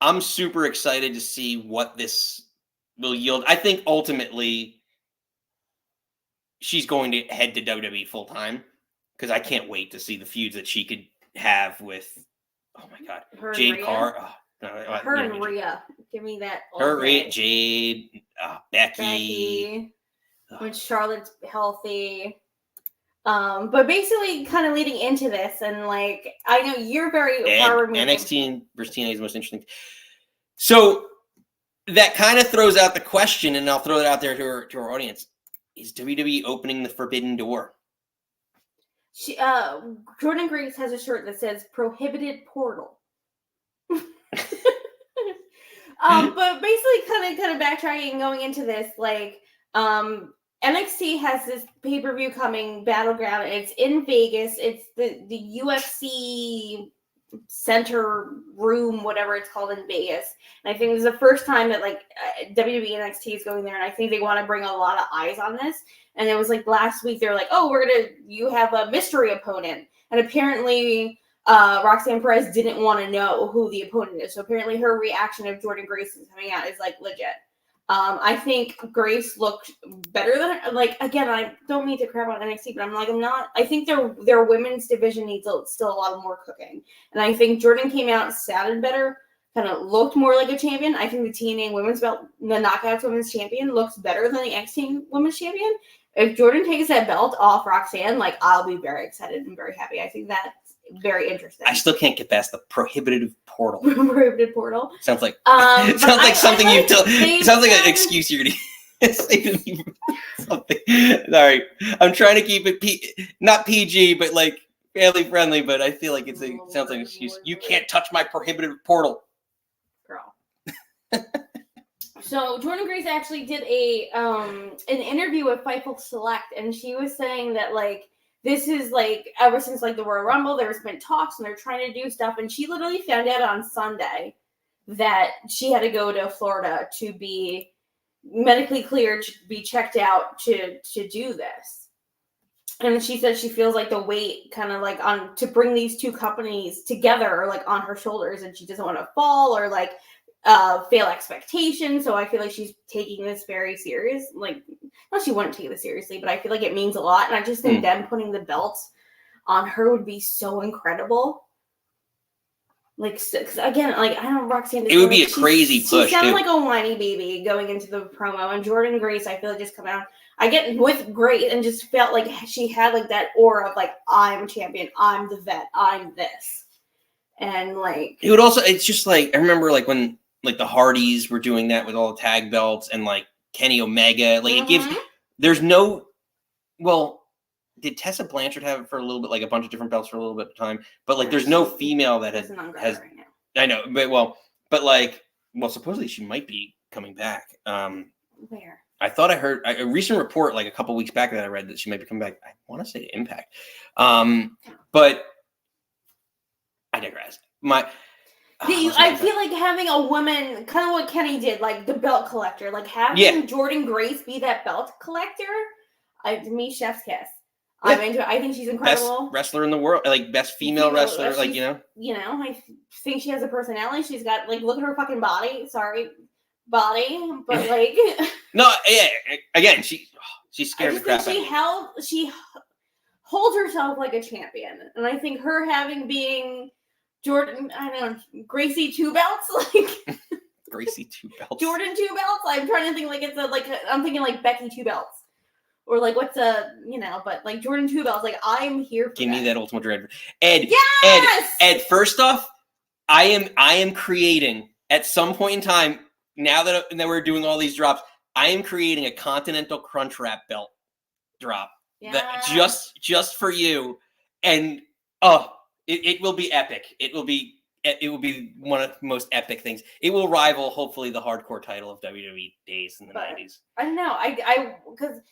A: I'm super excited to see what this will yield. I think ultimately she's going to head to WWE full time because I can't wait to see the feuds that she could have with, oh my God, Jade Carr.
B: Her and Rhea. Give me that.
A: Her, Rhea, Jade, Becky.
B: When Charlotte's healthy. But basically kind of leading into this, and like, I know you're very far removed.
A: NXT versus TNA is the most interesting. So that kind of throws out the question, and I'll throw it out there to our audience. Is WWE opening the forbidden door?
B: Jordan Grace has a shirt that says "Prohibited Portal." But basically kind of backtracking and going into this, like, NXT has this pay-per-view coming, Battleground, and it's in Vegas. It's the UFC center room, whatever it's called, in Vegas. And I think this is the first time that like WWE NXT is going there, and I think they want to bring a lot of eyes on this. And it was like last week they were like, "Oh, you have a mystery opponent," and apparently Roxanne Perez didn't want to know who the opponent is. So apparently her reaction of Jordan Grace is coming out is like legit. I think Grace looked better than, like, again, I don't mean to crap on NXT, but I think their women's division needs still a lot more cooking. And I think Jordan came out, sounded better, kind of looked more like a champion. I think the TNA women's belt, the Knockouts women's champion, looks better than the NXT women's champion. If Jordan takes that belt off Roxanne, like, I'll be very excited and very happy. I think that's very interesting.
A: I still can't get past the prohibitive portal.
B: Prohibitive portal
A: sounds like something you tell. It sounds like an excuse you're gonna say to me. Something. Sorry, I'm trying to keep it not PG, but like family friendly. But I feel like sounds like an excuse. You can't touch my prohibitive portal,
B: girl. So Jordan Grace actually did an interview with Fightful Select, and she was saying that like, this is like, ever since like the Royal Rumble, there's been talks and they're trying to do stuff. And she literally found out on Sunday that she had to go to Florida to be medically cleared, to be checked out to do this. And she said she feels like the weight kind of like to bring these two companies together, or like on her shoulders, and she doesn't want to fall or like fail expectations. So I feel like she's taking this very serious. Like, no, she wouldn't take it seriously, but I feel like it means a lot. And I just think them putting the belt on her would be so incredible. Like, again, like, I don't know, Roxanne.
A: It would be a crazy push.
B: She sounded like a whiny baby going into the promo. And Jordan Grace, I feel like, just come out. I get with Grace and just felt like she had like that aura of like, I'm champion, I'm the vet, I'm this. And like,
A: it would also, it's just like, I remember like when like the Hardys were doing that with all the tag belts, and like Kenny Omega, like it gives, there's no, well, did Tessa Blanchard have it for a little bit, like a bunch of different belts for a little bit of time, but like there's no female that has
B: right now.
A: I know, but like well, supposedly she might be coming back.
B: Where?
A: I thought I heard a recent report like a couple weeks back that I read that she might be coming back. I want to say Impact, but I digress.
B: I feel like having a woman, kind of what Kenny did, like the belt collector, like having Jordan Grace be that belt collector. To me, chef's kiss.
A: Yeah.
B: I'm into it. I think she's incredible.
A: Best wrestler in the world, like best female wrestler, like
B: I think she has a personality. She's got like, look at her fucking body. Sorry, body, but like
A: no, yeah. Again, she scared the crap out of me.
B: She holds herself like a champion, and I think her being Jordan, I don't know, Gracie two belts, like
A: Gracie two belts,
B: Jordan two belts. I'm trying to think like I'm thinking like Becky two belts, or like what's but like Jordan two belts. Like I'm here for
A: Give me
B: that.
A: that Ultimate Dread. Ed,
B: yes!
A: Ed. First off, I am creating at some point in time. Now that we're doing all these drops, I am creating a Continental Crunchwrap belt drop.
B: Yeah.
A: That just for you, and it will be epic. It will be one of the most epic things. It will rival hopefully the hardcore title of WWE days in the 90s.
B: I don't know. Because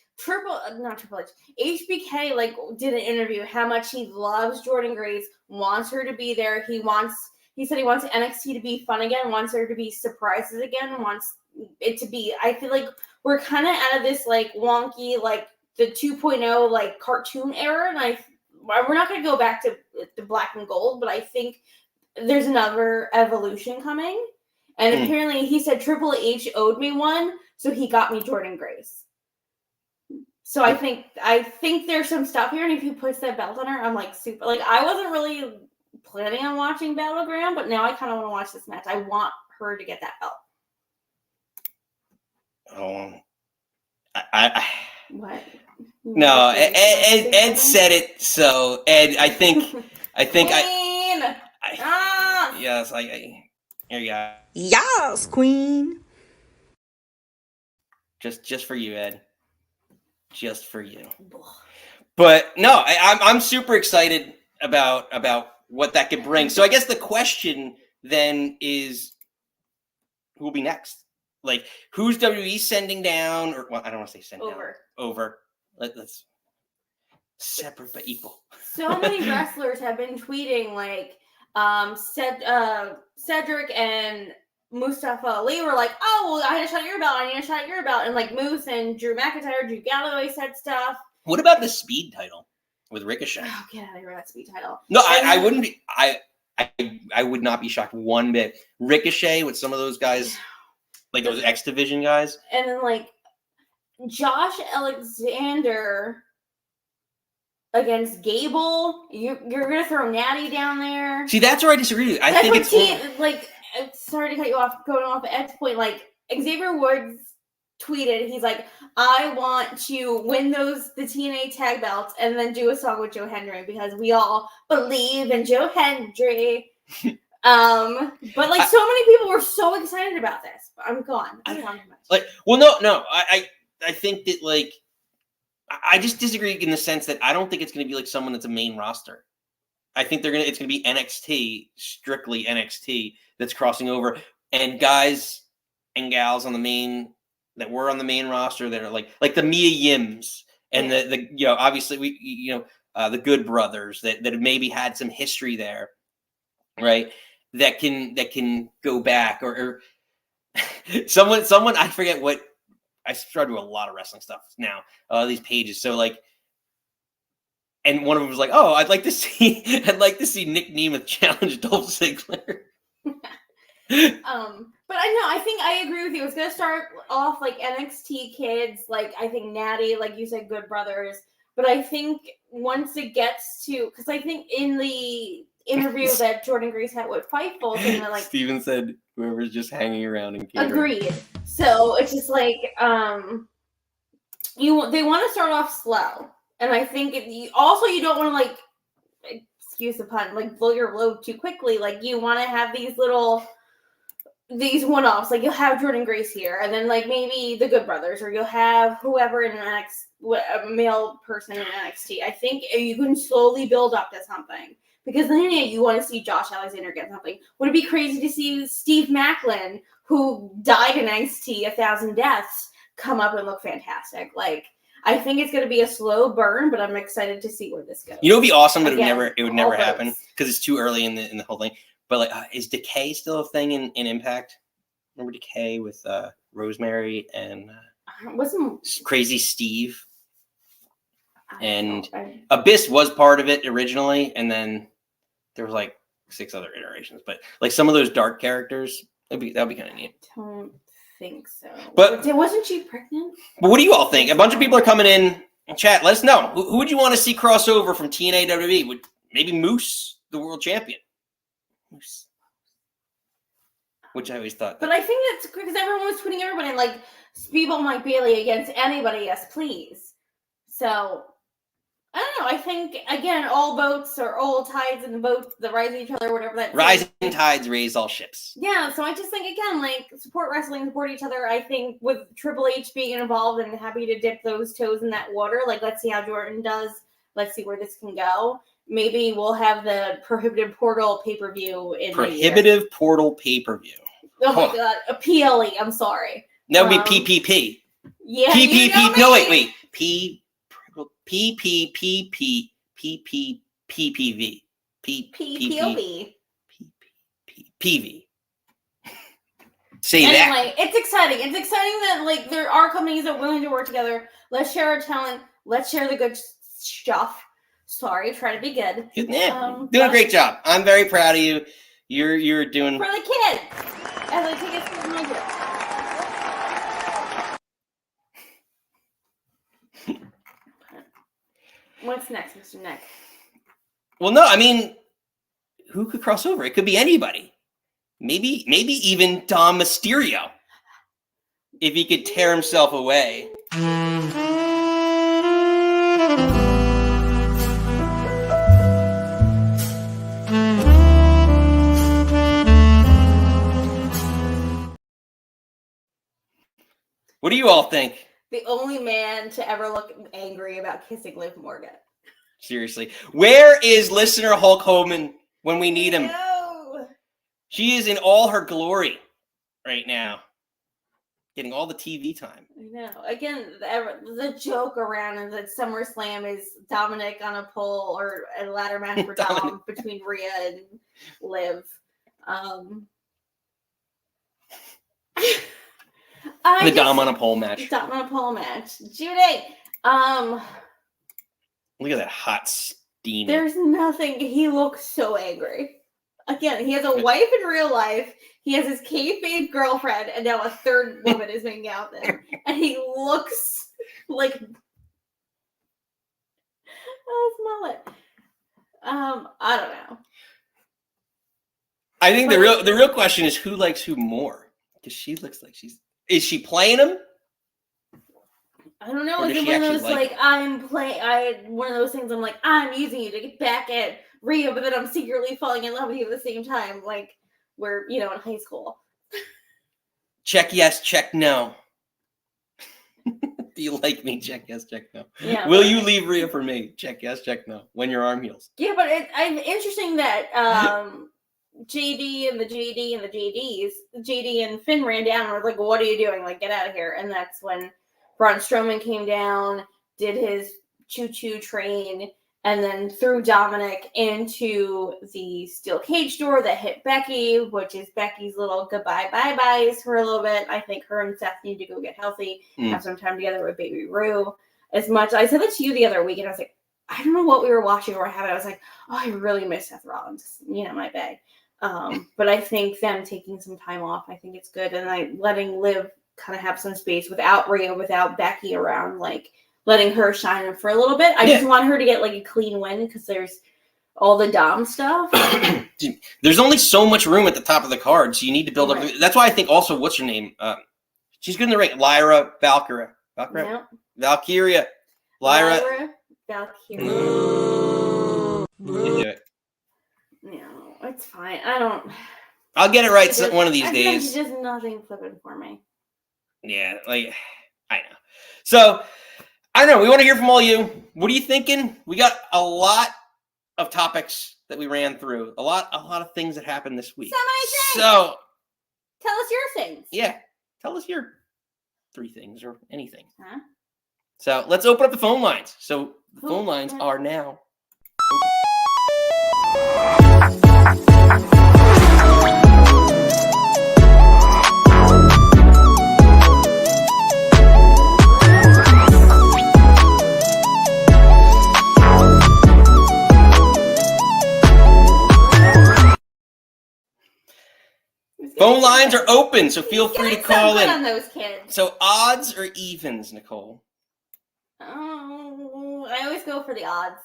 B: not Triple H, HBK like did an interview how much he loves Jordan Grace, wants her to be there. He said he wants NXT to be fun again, wants there to be surprises again, wants it to be. I feel like we're kind of out of this like wonky like the 2.0 like cartoon era, and we're not going to go back to the black and gold, but I think there's another evolution coming. And apparently he said Triple H owed me one, so he got me Jordan Grace. So I think there's some stuff here, and if he puts that belt on her, I'm like super. Like I wasn't really planning on watching Battleground, but now I kind of want to watch this match. I want her to get that belt.
A: Oh,
B: What?
A: No, Ed said it. So Ed, I think
B: Queen!
A: yes, here you go.
C: Yes, queen.
A: Just for you, Ed. Just for you. But no, I'm super excited about what that could bring. So I guess the question then is, who will be next? Like, who's WWE sending down? Or well, I don't want to say send down. Over. Let's separate but equal.
B: So many wrestlers have been tweeting like Cedric and Mustafa Ali were like, oh, well, I need a shot at your belt. And like Moose and Drew McIntyre, Drew Galloway said stuff.
A: What about the speed title with Ricochet?
B: Oh, get out of here, that speed title.
A: No, I wouldn't be. I would not be shocked one bit. Ricochet with some of those guys, like those X Division guys.
B: And then like Josh Alexander against Gable. You're gonna throw Natty down there.
A: See, that's where I disagree with you. I think it's
B: like. Sorry to cut you off. Going off at Ed's point, like Xavier Woods tweeted, he's like, "I want to win the TNA tag belts and then do a song with Joe Hendry because we all believe in Joe Hendry." But like so many people were so excited about this. I'm gone. I'm talking too much.
A: Like, well, no. I think that like I just disagree in the sense that I don't think it's going to be like someone that's a main roster. I think it's going to be NXT, strictly NXT that's crossing over, and guys and gals on the main that were on the main roster that are like the Mia Yims and the obviously the Good Brothers that have maybe had some history there, right? That can go back or someone I forget what. I subscribe to a lot of wrestling stuff now. These pages, so like, and one of them was like, "Oh, I'd like to see Nick Nemeth challenge Dolph Ziggler."
B: But I think I agree with you. It's gonna start off like NXT kids, like I think Natty, like you said, Good Brothers. But I think once it gets to, because I think in the interview that Jordan Grace had with Fightful, and like
A: Steven said, "Whoever's just hanging around and catering."
B: Agreed. So it's just like they want to start off slow, and I think you don't want to like, excuse the pun, like blow your load too quickly. Like you want to have these one-offs. Like you'll have Jordan Grace here, and then like maybe the Good Brothers, or you'll have whoever in a male person in NXT. I think you can slowly build up to something. Because then you want to see Josh Alexander get something. Would it be crazy to see Steve Macklin, who died in NXT 1,000 deaths come up and look fantastic. Like, I think it's going to be a slow burn, but I'm excited to see where this goes.
A: You know, it'd be awesome, but
B: Again,
A: it would never
B: all
A: happen
B: votes.
A: because it's too early in the whole thing. But like, is Decay still a thing in Impact? Remember Decay with Rosemary and
B: Wasn't
A: Crazy Steve?
B: I don't
A: And
B: know.
A: Abyss was part of it originally, and then there was like 6 other iterations. But like some of those dark characters, that'd be kind of neat.
B: I don't think so.
A: But
B: wasn't she pregnant?
A: But what do you all think? A bunch of people are coming in chat. Let us know. Who would you want to see crossover from TNA WWE? Would maybe Moose, the world champion? Moose. Which I always thought.
B: But I think that's because everyone was tweeting everybody like Speedball Mike Bailey against anybody, yes, please. So I don't know. I think again, all boats or all tides in the boat that rise each other, whatever that.
A: Rising tides raise all ships.
B: Yeah, so I just think again, like support wrestling, support each other. I think with Triple H being involved and happy to dip those toes in that water, like let's see how Jordan does. Let's see where this can go. Maybe we'll have the Prohibited Portal pay-per-view in
A: Prohibitive Portal pay-per-view.
B: Oh my god, a PLE. I'm sorry.
A: That would be PPP.
B: Yeah.
A: PPP. No, wait. PPPP. PPPPV.
B: PPOV.
A: PV. Say that.
B: Anyway, it's exciting. It's exciting that like there are companies that are willing to work together. Let's share our talent. Let's share the good stuff. Sorry, try to be good.
A: Yeah, doing a great job. I'm very proud of you. You're doing
B: for the kids. As I take it to my group. What's next, Mr. Nick?
A: Well, no, I mean, who could cross over? It could be anybody. Maybe even Dom Mysterio, if he could tear himself away. What do you all think?
B: The only man to ever look angry about kissing Liv Morgan.
A: Seriously. Where is listener Hulk Hogan when we need him?
B: No.
A: She is in all her glory right now. Getting all the TV time.
B: I know. Again, the joke around is that SummerSlam is Dominic on a pole or a ladder match for Dom between Rhea and Liv.
A: The Dom on a pole match.
B: Dom on a pole match. Judy.
A: Look at that hot steam.
B: There's nothing. He looks so angry. Again, he has a wife in real life. He has his kayfabe girlfriend, and now a third woman is hanging out there, and he looks like smell it. I don't know.
A: I think the real question is who likes who more, because she looks like is she playing him?
B: I don't know.
A: Or
B: Is it one of those one of those things? I'm like, I'm using you to get back at Rhea, but then I'm secretly falling in love with you at the same time. Like we're in high school.
A: Check yes, check no. Do you like me? Check yes, check no.
B: Yeah,
A: Will you leave Rhea for me? Check yes, check no. When your arm heals.
B: Yeah, but it's interesting that JD and the JDs, JD and Finn ran down and were like, "What are you doing? Like, get out of here!" And that's when Braun Strowman came down, did his choo-choo train, and then threw Dominic into the steel cage door that hit Becky, which is Becky's little goodbye bye-byes for a little bit. I think her and Seth need to go get healthy, have some time together with Baby Rue. As much, I said that to you the other week, and I was like, I don't know what we were watching or having. I was like, oh, I really miss Seth Rollins, my bag. But I think them taking some time off, I think it's good, and letting Liv kind of have some space without Rhea, without Becky around, like letting her shine for a little bit. I just want her to get like a clean win because there's all the Dom stuff.
A: There's only so much room at the top of the card, so you need to build up. That's why I think also, what's her name? She's good in the ring. Lyra Valkyria. Lyra.
B: Valkyria. No, it's fine.
A: I'll get it right one of these days.
B: There's just nothing flipping for me.
A: Yeah, I know. So, I don't know. We want to hear from all you. What are you thinking? We got a lot of topics that we ran through. A lot of things that happened this week. So,
B: Tell us your things.
A: Yeah. Tell us your 3 things or anything.
B: Huh?
A: So let's open up the phone lines. So the
B: Who-
A: phone lines are now phone lines are open, so feel free to call in.
B: On those kids.
A: So odds or evens, Nicole?
B: Oh, I always go for the odds.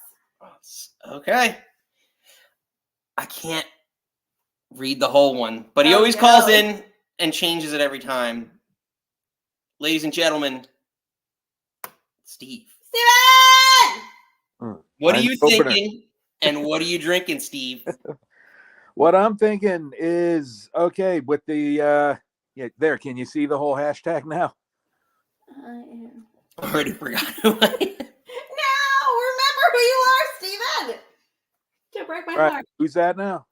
A: Okay. I can't read the whole one, but he
B: Oh,
A: always
B: no.
A: calls in and changes it every time. Ladies and gentlemen, Steve.
B: Steven!
A: What are
F: I'm
A: you
F: opener.
A: thinking, and what are you drinking, Steve?
F: What I'm thinking is, okay, with the, there, can you see the whole hashtag now?
A: Already forgot who I am.
B: No, remember who you are, Steven. To break my
F: All right,
B: heart.
F: who's that now?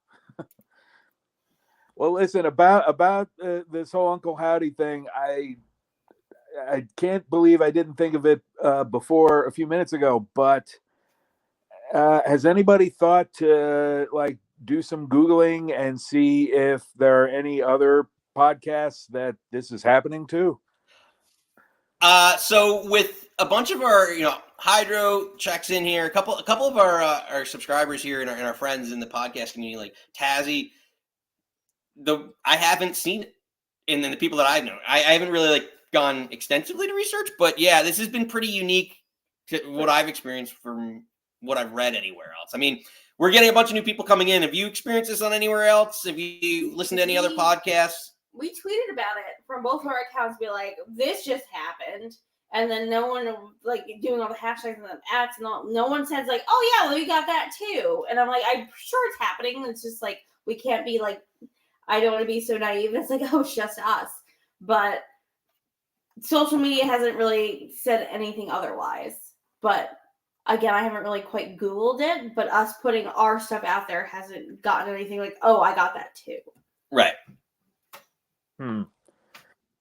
F: Well, listen, about this whole Uncle Howdy thing, I can't believe I didn't think of it before a few minutes ago, but has anybody thought to do some Googling and see if there are any other podcasts that this is happening to?
A: So with a bunch of our, Hydro checks in here, a couple of our subscribers here and our friends in the podcast community, like Tazzy, I haven't seen it, and then the people that I've known, I haven't really gone extensively to research, but yeah, this has been pretty unique to what I've experienced from what I've read anywhere else. I mean, we're getting a bunch of new people coming in. Have you experienced this on anywhere else? Have you listened to any other podcasts?
B: We tweeted about it from both of our accounts, be like, this just happened. And then no one doing all the hashtags and the ads and all. No one says oh yeah, well, we got that too. And I'm like, I'm sure it's happening. It's just we can't be I don't want to be so naive. It's oh, it's just us. But social media hasn't really said anything otherwise. But again, I haven't really quite Googled it. But us putting our stuff out there hasn't gotten anything oh, I got that too.
A: Right.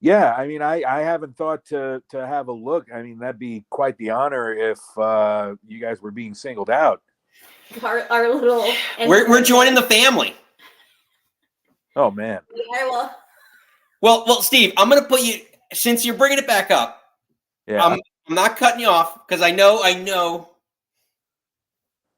F: Yeah, I mean, I haven't thought to have a look. I mean, that'd be quite the honor if you guys were being singled out.
B: Our little...
A: We're joining the family.
F: Oh, man.
B: Yeah,
A: Well, Steve, I'm going to put you, since you're bringing it back up,
F: Yeah.
A: I'm not cutting you off because I know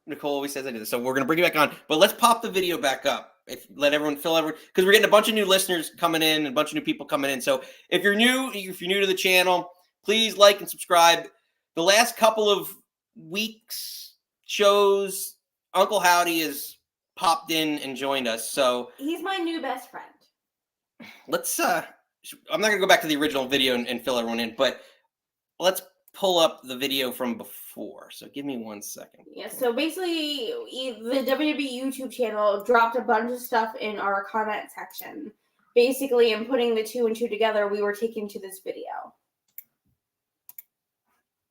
A: Nicole always says I do this, so we're going to bring you back on, but let's pop the video back up. Let everyone because we're getting a bunch of new listeners coming in and a bunch of new people coming in. So if you're new to the channel, please like and subscribe. The last couple of weeks shows, Uncle Howdy has popped in and joined us. So
B: he's my new best friend.
A: Let's I'm not gonna go back to the original video and fill everyone in, but let's pull up the video from before. So give me 1 second.
B: Yeah, so basically the WWE YouTube channel dropped a bunch of stuff in our comment section. Basically, in putting the 2 and 2 together, we were taken to this video.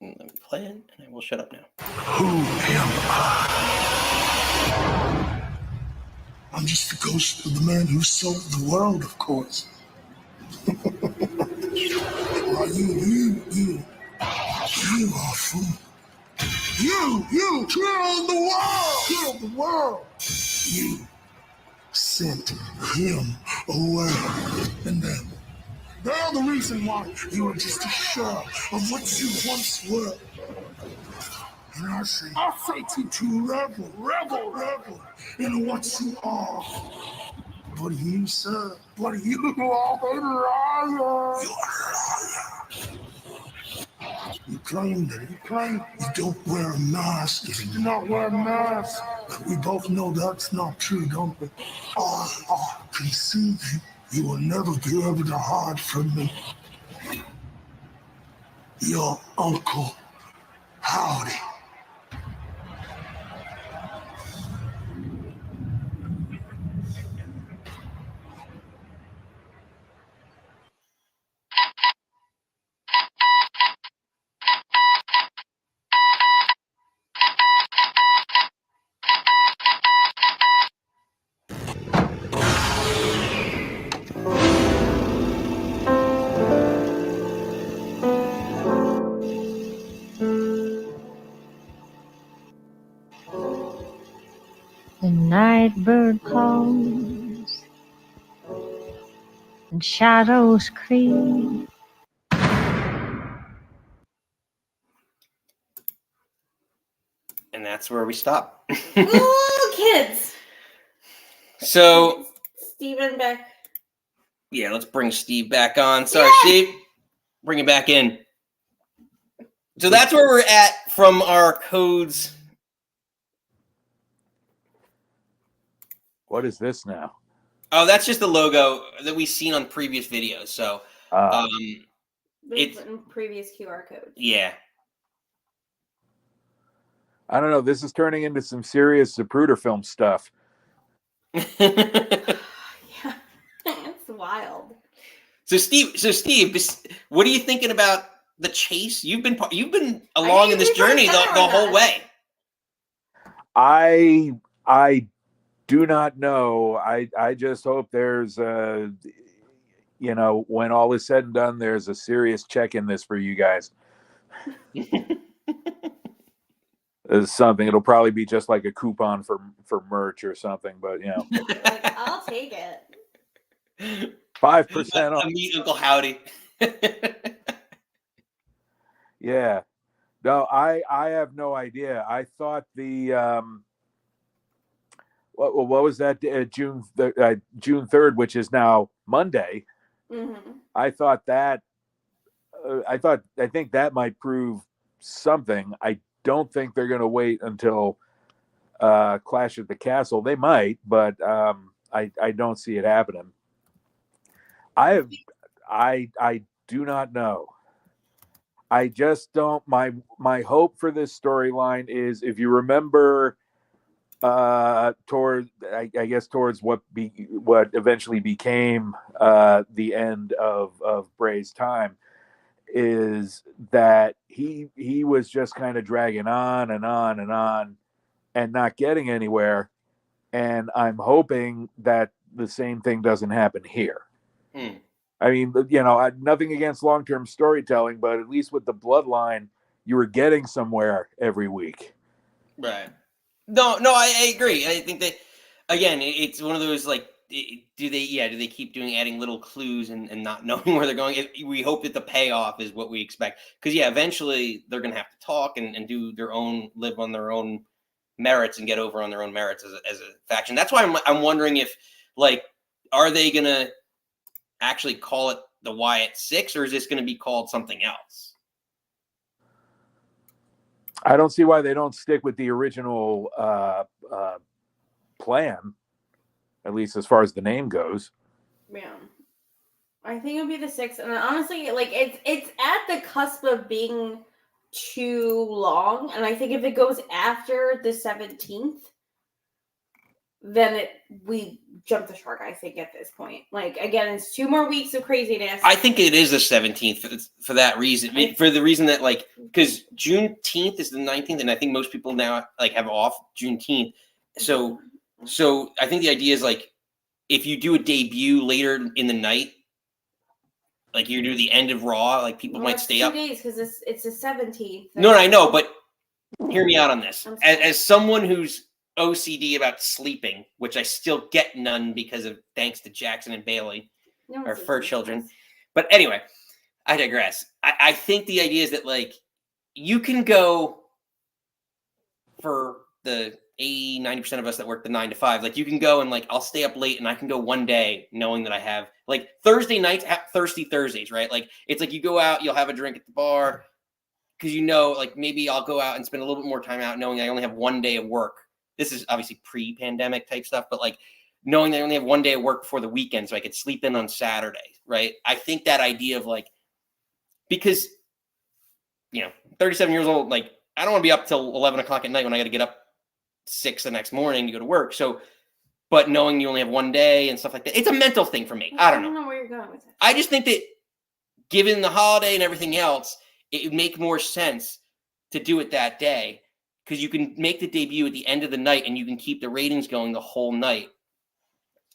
A: Let me play it, and I will shut up now.
D: Who am I? I'm just the ghost of the man who sold the world, of course. Why, you are fool. You killed the world. You sent him away. And then, they're the reason why you are just a shell of what you once were. And I say to revel in what you are. But you, sir, are a liar. You're a liar. You claim you don't wear a mask. If you do not wear a mask, but we both know that's not true, don't we? I can see you. You will never be able to hide from me. Your Uncle Howdy.
E: bird calls and shadows creep.
A: And that's where we stop.
B: Ooh, kids.
A: So,
B: Steven back.
A: yeah, let's bring Steve back on. Sorry,
B: Yeah.
A: Steve. Bring him back in. So that's where we're at from our codes.
F: What is this now?
A: Oh, that's just the logo that we've seen on previous videos. So,
B: It's in previous QR codes.
A: yeah.
F: I don't know. This is turning into some serious Zapruder film stuff.
B: Yeah, it's wild.
A: So Steve, what are you thinking about the chase? You've been along in this journey the whole way.
F: I do not know. I just hope there's when all is said and done, there's a serious check in this for you guys. There's something. It'll probably be just like a coupon for merch or something, but
B: Like, I'll take it.
F: 5% off.
A: Meet Uncle Howdy.
F: Yeah. No, I have no idea. I thought the what was that June 3rd, which is now Monday.
B: Mm-hmm.
F: I think that might prove something. I don't think they're going to wait until Clash at the Castle. They might, but I don't see it happening. I do not know. I just don't. My hope for this storyline is, if you remember, towards what eventually became the end of Bray's time, is that he was just kind of dragging on and on and on and not getting anywhere. And I'm hoping that the same thing doesn't happen here. I mean, nothing against long-term storytelling, but at least with the bloodline, you were getting somewhere every week.
A: Right. No, I agree. I think that, again, it's one of those, like, do they keep adding little clues and not knowing where they're going? We hope that the payoff is what we expect. Because, eventually they're going to have to talk and do their own, live on their own merits and get over on their own merits as a faction. That's why I'm wondering if, like, are they going to actually call it the Wyatt Six, or is this going to be called something else?
F: I don't see why they don't stick with the original plan, at least as far as the name goes.
B: Yeah, I think it would be the 6th, and honestly, like, it's at the cusp of being too long, and I think if it goes after the 17th, then we jump the shark. I think at this point, like, again, it's 2 more weeks of craziness.
A: I think it is the 17th for that reason. For the reason that, like, because Juneteenth is the 19th, and I think most people now, like, have off Juneteenth. So I think the idea is, like, if you do a debut later in the night, like you do the end of Raw, like, people might stay up
B: 2 days because it's the 17th.
A: No, I know, but hear me out on this. As someone who's OCD about sleeping, which I still get none because of thanks to Jackson and Bailey, our fur children. But anyway, I digress. I think the idea is that, like, you can go for the 80-90% of us that work the 9 to 5. Like, you can go and, like, I'll stay up late and I can go one day knowing that I have, like, Thursday nights, Thirsty Thursdays, right? Like, it's like you go out, you'll have a drink at the bar because like, maybe I'll go out and spend a little bit more time out knowing I only have one day of work. This is obviously pre-pandemic type stuff, but, like, knowing that I only have one day of work before the weekend so I could sleep in on Saturday, right? I think that idea of, like, because, 37 years old, like, I don't want to be up till 11 o'clock at night when I got to get up 6 the next morning to go to work. So, but knowing you only have one day and stuff like that, it's a mental thing for me. I don't know
B: where you're going with it.
A: I just think that given the holiday and everything else, it would make more sense to do it that day, because you can make the debut at the end of the night and you can keep the ratings going the whole night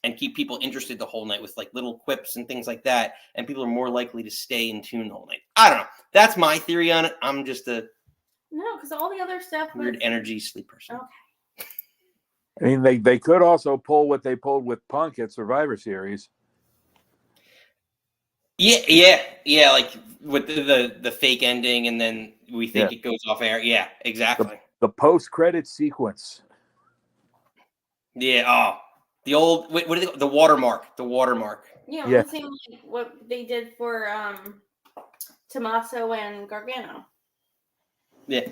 A: and keep people interested the whole night with, like, little quips and things like that. And people are more likely to stay in tune the whole night. I don't know. That's my theory on it. I'm just a
B: because all the other stuff
A: weird energy sleep person.
B: Okay.
F: I mean, they could also pull what they pulled with Punk at Survivor Series.
A: Yeah. Like with the fake ending, and then we think it goes off air. Yeah, exactly.
F: The post-credit sequence.
A: Yeah. Oh, the old what are they, the watermark? The watermark.
B: Yeah,
F: Yeah.
B: the same like what they did for Tommaso and Gargano.
A: Yeah.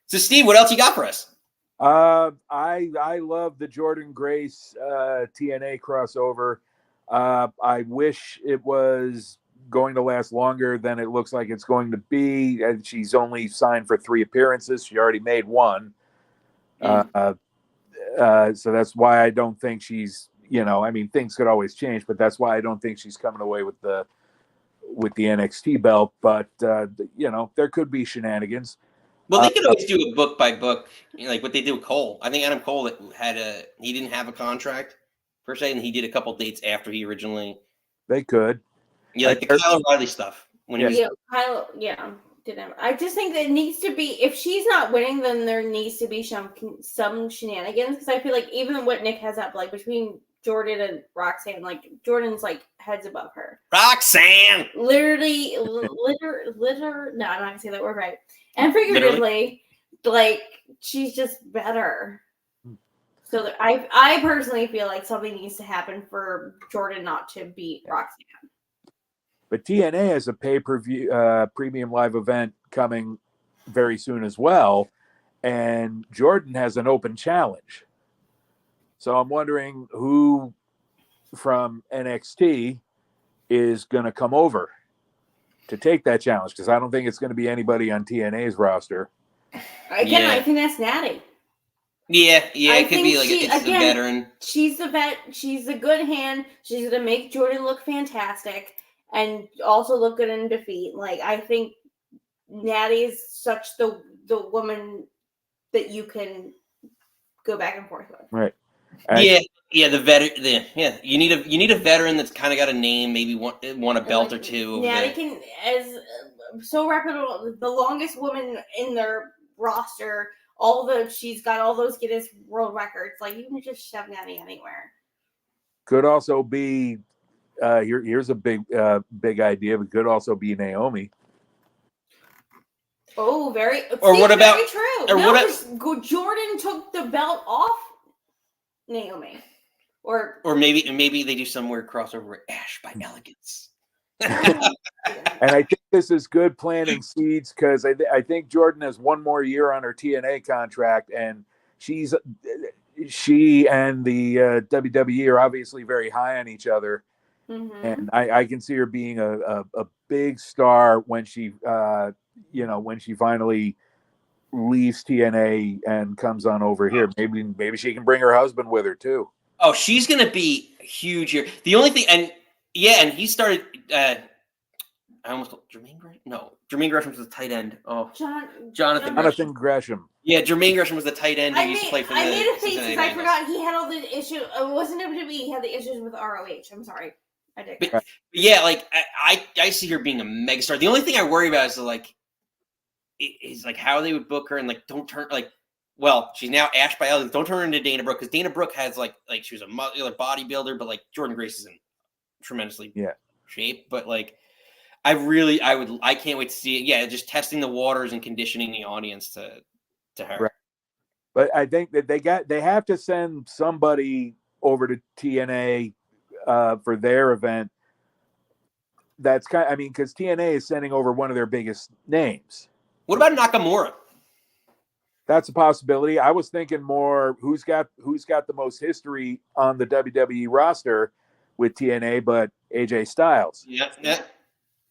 A: So, Steve, what else you got for us?
F: I love the Jordan Grace TNA crossover. I wish it was going to last longer than it looks like it's going to be. And she's only signed for 3 appearances. She already made 1. So that's why I don't think she's, I mean, things could always change, but that's why I don't think she's coming away with the NXT belt. But there could be shenanigans.
A: Well, they could always do a book by book, like what they did with Cole. I think Adam Cole he didn't have a contract per se, and he did a couple dates after he originally.
F: They could.
A: Yeah, like the Kyle O'Reilly stuff. When he was,
B: Kyle, didn't. I just think that it needs to be, if she's not winning, then there needs to be some shenanigans, because I feel like even what Nick has up, like between Jordan and Roxanne, like Jordan's like heads above her.
A: Roxanne!
B: Literally, no, I'm not gonna say that word right. And figuratively, like she's just better. So I personally feel like something needs to happen for Jordan not to beat Roxanne.
F: But TNA has a pay-per-view premium live event coming very soon as well, and Jordan has an open challenge. So I'm wondering who from NXT is going to come over to take that challenge, because I don't think it's going to be anybody on TNA's roster.
B: Again, I think that's Natty.
A: Yeah, it could be like it's the veteran.
B: She's the vet. She's a good hand. She's going to make Jordan look fantastic and also look good in defeat. Like, I think Natty is such the woman that you can go back and forth with.
F: Right.
A: The veteran. You need a veteran that's kind of got a name, maybe won a belt or two.
B: Natty can, as so reputable, the longest woman in their roster. She's got all those Guinness World Records. Like, you can just shove Natty anywhere.
F: Could also be here's a big idea, but could also be Naomi.
B: Oh, very.
A: Or what about?
B: Very true.
A: Or
B: no, Jordan took the belt off Naomi, or
A: maybe they do some weird crossover with Ash by Elegance.
F: And I think this is good planting seeds, because I think Jordan has 1 more year on her TNA contract, and she and the WWE are obviously very high on each other. Mm-hmm. And I can see her being a big star when she finally leaves TNA and comes on over here. Maybe she can bring her husband with her too.
A: Oh, she's gonna be huge here. The only thing, and he started. I almost called Jermaine Gresham. No, Jermaine Gresham was the tight end. Oh, Jonathan
F: Gresham.
A: Yeah, Jermaine Gresham was the tight end who used to play for the.
B: I made a face because I forgot he had all the issues. It wasn't WWE. He had the issues with ROH. I'm sorry. I did.
A: But yeah, like I see her being a megastar. The only thing I worry about is how they would book her, and like don't turn like. Well, she's now Ash by Elegance. Don't turn her into Dana Brooke, because Dana Brooke has like she was a muscular bodybuilder, but like Jordan Grace is in tremendously shape. But like I can't wait to see it. Yeah, just testing the waters and conditioning the audience to her.
F: Right. But I think that they have to send somebody over to TNA for their event. That's because TNA is sending over one of their biggest names.
A: What about Nakamura?
F: That's a possibility. I was thinking more who's got the most history on the WWE roster with TNA, but AJ Styles.
A: Yeah.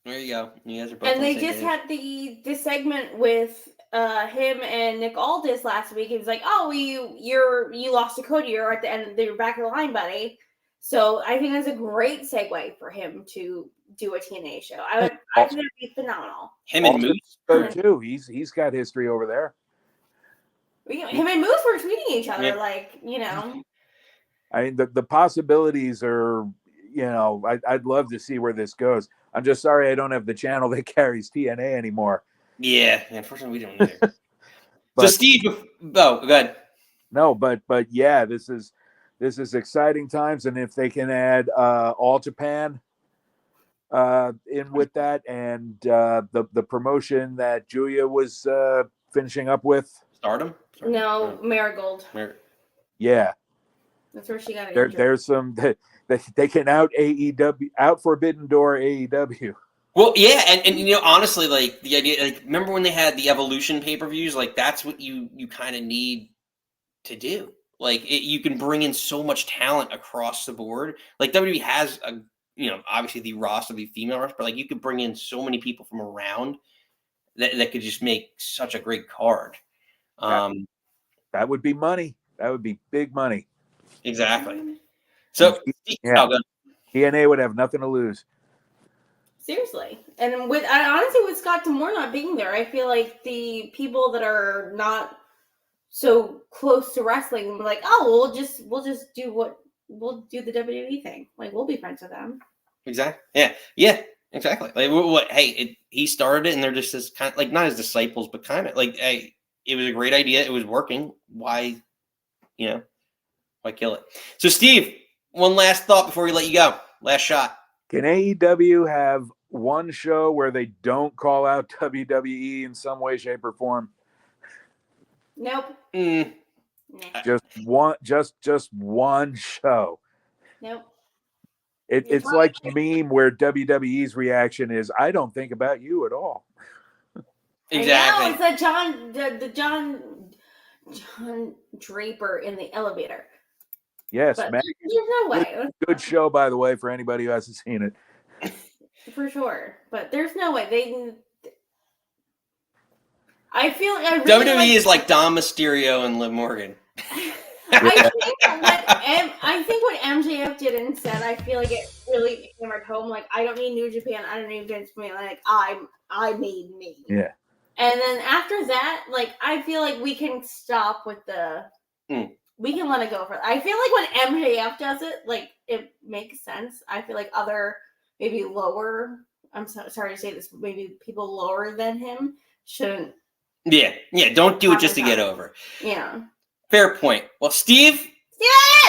A: There you go. You guys are both.
B: And they just had the segment with him and Nick Aldis last week. He was like, "Oh, you lost to Cody. You're at the end. You're back of the line, buddy." So I think that's a great segue for him to do a TNA show. I think that'd be phenomenal.
A: Him and Moose
F: too. He's got history over there.
B: Him and Moose were tweeting each other,
F: I mean, the possibilities are, I'd love to see where this goes. I'm just sorry I don't have the channel that carries TNA anymore.
A: Yeah, unfortunately we don't either. So Steve, go ahead.
F: No, but yeah, this is exciting times, and if they can add All Japan in with that, and the promotion that Julia was finishing up with,
A: Stardom?
B: No, Marigold.
F: yeah,
B: That's where she got injured.
F: there's some they can out AEW, out Forbidden Door AEW.
A: Well, yeah, and you know, honestly, like the idea, like remember when they had the Evolution pay-per-views? Like that's what you kind of need to do. Like you can bring in so much talent across the board. Like WWE has a, you know, obviously the roster, the female roster, but like you could bring in so many people from around that could just make such a great card.
F: That would be money. That would be big money.
A: Exactly. So
F: yeah, TNA would have nothing to lose.
B: Seriously. And honestly, with Scott D'Amore not being there, I feel like the people that are not so close to wrestling were like, oh, we'll just do we'll do the WWE thing. Like, we'll be friends with them.
A: Exactly. Yeah. Exactly. Like, what? Hey, he started it, and they're just as kind of like not as disciples, but kind of like, hey, it was a great idea. It was working. Why kill it? So, Steve, one last thought before we let you go. Last shot.
F: Can AEW have one show where they don't call out WWE in some way, shape, or form?
B: Nope.
F: Just one show.
B: Nope.
F: It's like the meme where WWE's reaction is, I don't think about you at all.
A: Exactly.
B: I know, it's the John Draper in the elevator.
F: Yes,
B: but
F: Matt,
B: there's no way.
F: Good show, by the way, for anybody who hasn't seen it.
B: For sure. But there's no way. I feel like
A: WWE is like Dom Mysterio and Liv Morgan.
B: I think what MJF did instead, I feel like it really hammered home. Like, I don't need New Japan. I don't need Vince McMahon. Like, I made me.
F: Yeah.
B: And then after that, like, I feel like we can stop with we can let it go for. I feel like when MJF does it, like, it makes sense. I feel like other maybe lower. I'm sorry to say this, but maybe people lower than him shouldn't.
A: Yeah. Don't do it just to get over.
B: Yeah.
A: Fair point. Well, Steve,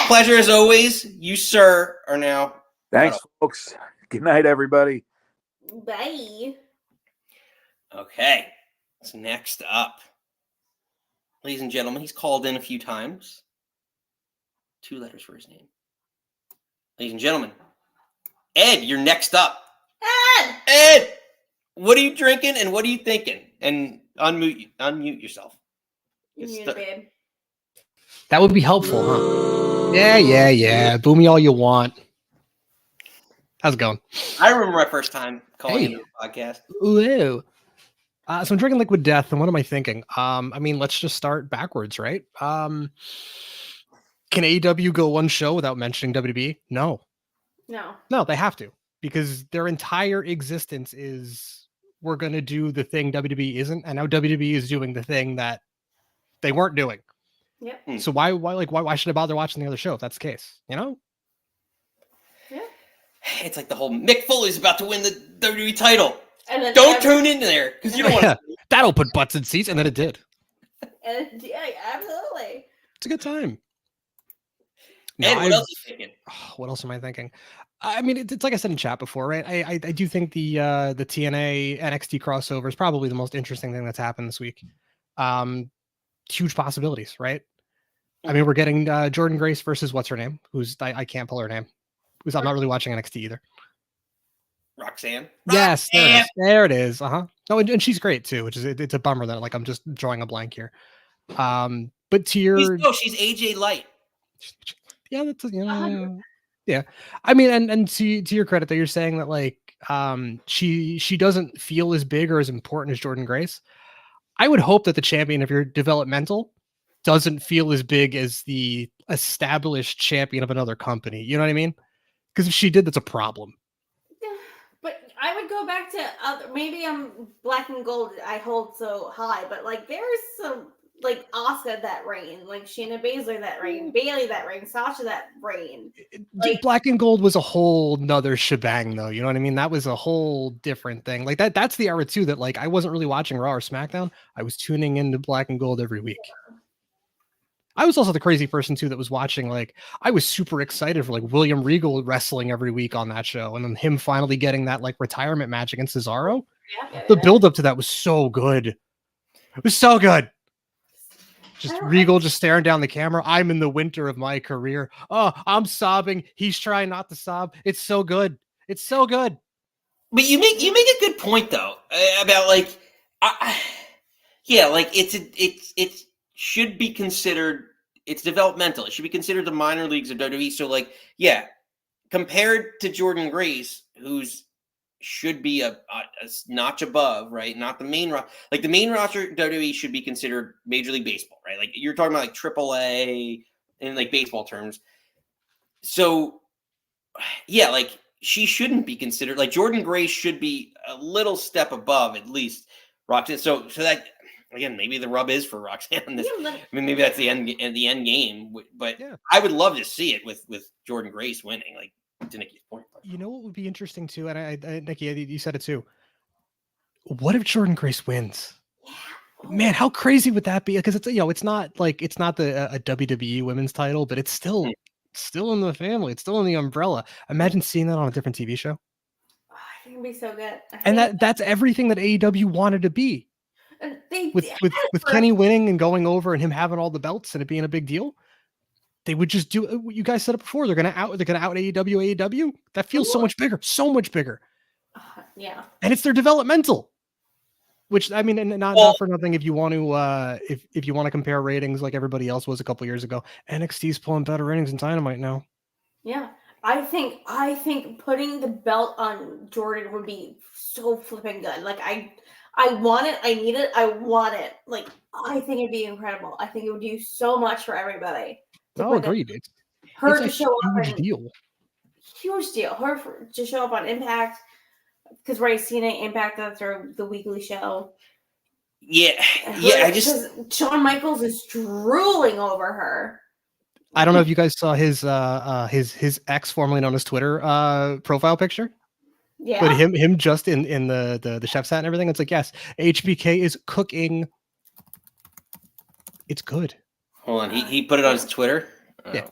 B: pleasure
A: as always. You, sir, are now.
F: Thanks, folks. Good night, everybody.
B: Bye.
A: Okay. So next up, ladies and gentlemen, he's called in a few times. 2 letters for his name. Ladies and gentlemen, Ed, you're next up. Ed, what are you drinking and what are you thinking? And unmute yourself.
B: Babe.
G: That would be helpful, huh? Yeah. Boo me all you want. How's it going?
A: I remember my first time calling into the podcast.
G: Ooh. So I'm drinking Liquid Death, and what am I thinking? I mean, let's just start backwards, right? Can AEW go one show without mentioning WWE? No, they have to, because their entire existence is we're going to do the thing WWE isn't, and now WWE is doing the thing that they weren't doing.
B: Yep.
G: So why should I bother watching the other show if that's the case?
B: Yeah.
A: It's like the whole Mick Foley's about to win the WWE title.
B: And then
A: don't tune into there because you don't want to.
G: That'll put butts in seats, and then it did.
B: Yeah, absolutely.
G: It's a good time.
A: And what else are you thinking?
G: What else am I thinking? I mean, it's like I said in chat before, right? I do think the TNA NXT crossover is probably the most interesting thing that's happened this week. Huge possibilities, right? I mean, we're getting Jordan Grace versus what's her name? Who's I can't pull her name. Who's I'm not really watching NXT either.
A: Roxanne.
G: Yes, there it is. No, and she's great too, which is it's a bummer that like I'm just drawing a blank here. But to your
A: she's AJ Light.
G: Yeah, that's yeah. I mean, and to your credit, that you're saying that like she doesn't feel as big or as important as Jordan Grace. I would hope that the champion of your developmental doesn't feel as big as the established champion of another company. You know what I mean? Because if she did, that's a problem.
B: But I would go back to maybe I'm Black and Gold. I hold so high, but like there's some like Asuka that reign, like Shayna Baszler that reign, Bayley that reign, Sasha that reign.
G: Like, Black and Gold was a whole nother shebang, though. You know what I mean? That was a whole different thing. Like that's the era too. That like I wasn't really watching Raw or SmackDown. I was tuning into Black and Gold every week. I was also the crazy person too that was watching. Like, I was super excited for like William Regal wrestling every week on that show, and then him finally getting that like retirement match against Cesaro. The build up to that was so good. It was so good. Just Regal just staring down the camera. I'm in the winter of my career. Oh, I'm sobbing. He's trying not to sob. It's so good. It's so good.
A: But you make a good point though about like, yeah, like it should be considered. It's developmental. It should be considered the minor leagues of WWE. So like, yeah, compared to Jordan Grace, who's should be a notch above, right? Not the main roster. Like the main roster WWE should be considered Major League Baseball, right? Like you're talking about like AAA in like baseball terms. So yeah, like she shouldn't be considered, like Jordan Grace should be a little step above at least Roxanne. So that again, maybe the rub is for Roxanne. I mean, maybe that's the end game. But yeah. I would love to see it with Jordan Grace winning. Like to Nikki's point.
G: You know what would be interesting too, and I Nikki, you said it too. What if Jordan Grace wins? Yeah. Man, how crazy would that be? Because it's it's not the a WWE women's title, but it's still in the family. It's still in the umbrella. Imagine seeing that on a different TV show.
B: Oh, I think it'd be so good.
G: And that's everything that AEW wanted to be. With Kenny winning and going over and him having all the belts and it being a big deal. They would just do what you guys said it before. They're gonna out AEW. That feels so much bigger.
B: Yeah.
G: And it's their developmental. Which I mean, and not for nothing. If you want to, if you want to compare ratings like everybody else was a couple years ago, NXT's pulling better ratings than Dynamite now.
B: Yeah, I think putting the belt on Jordan would be so flipping good. Like I want it. I need it. I want it. Like I think it'd be incredible. I think it would do so much for everybody.
G: Oh, agreed. It's
B: to show up.
G: Huge deal.
B: Huge deal. To show up on Impact. Because we're seeing an Impact after the weekly show.
A: Yeah.
B: Shawn Michaels is drooling over her.
G: I don't know if you guys saw his ex, formerly known as Twitter, profile picture.
B: Yeah.
G: But him just in the chef's hat and everything. It's like, yes, HBK is cooking. It's good.
A: Hold on, he put it on his Twitter.
G: Yeah.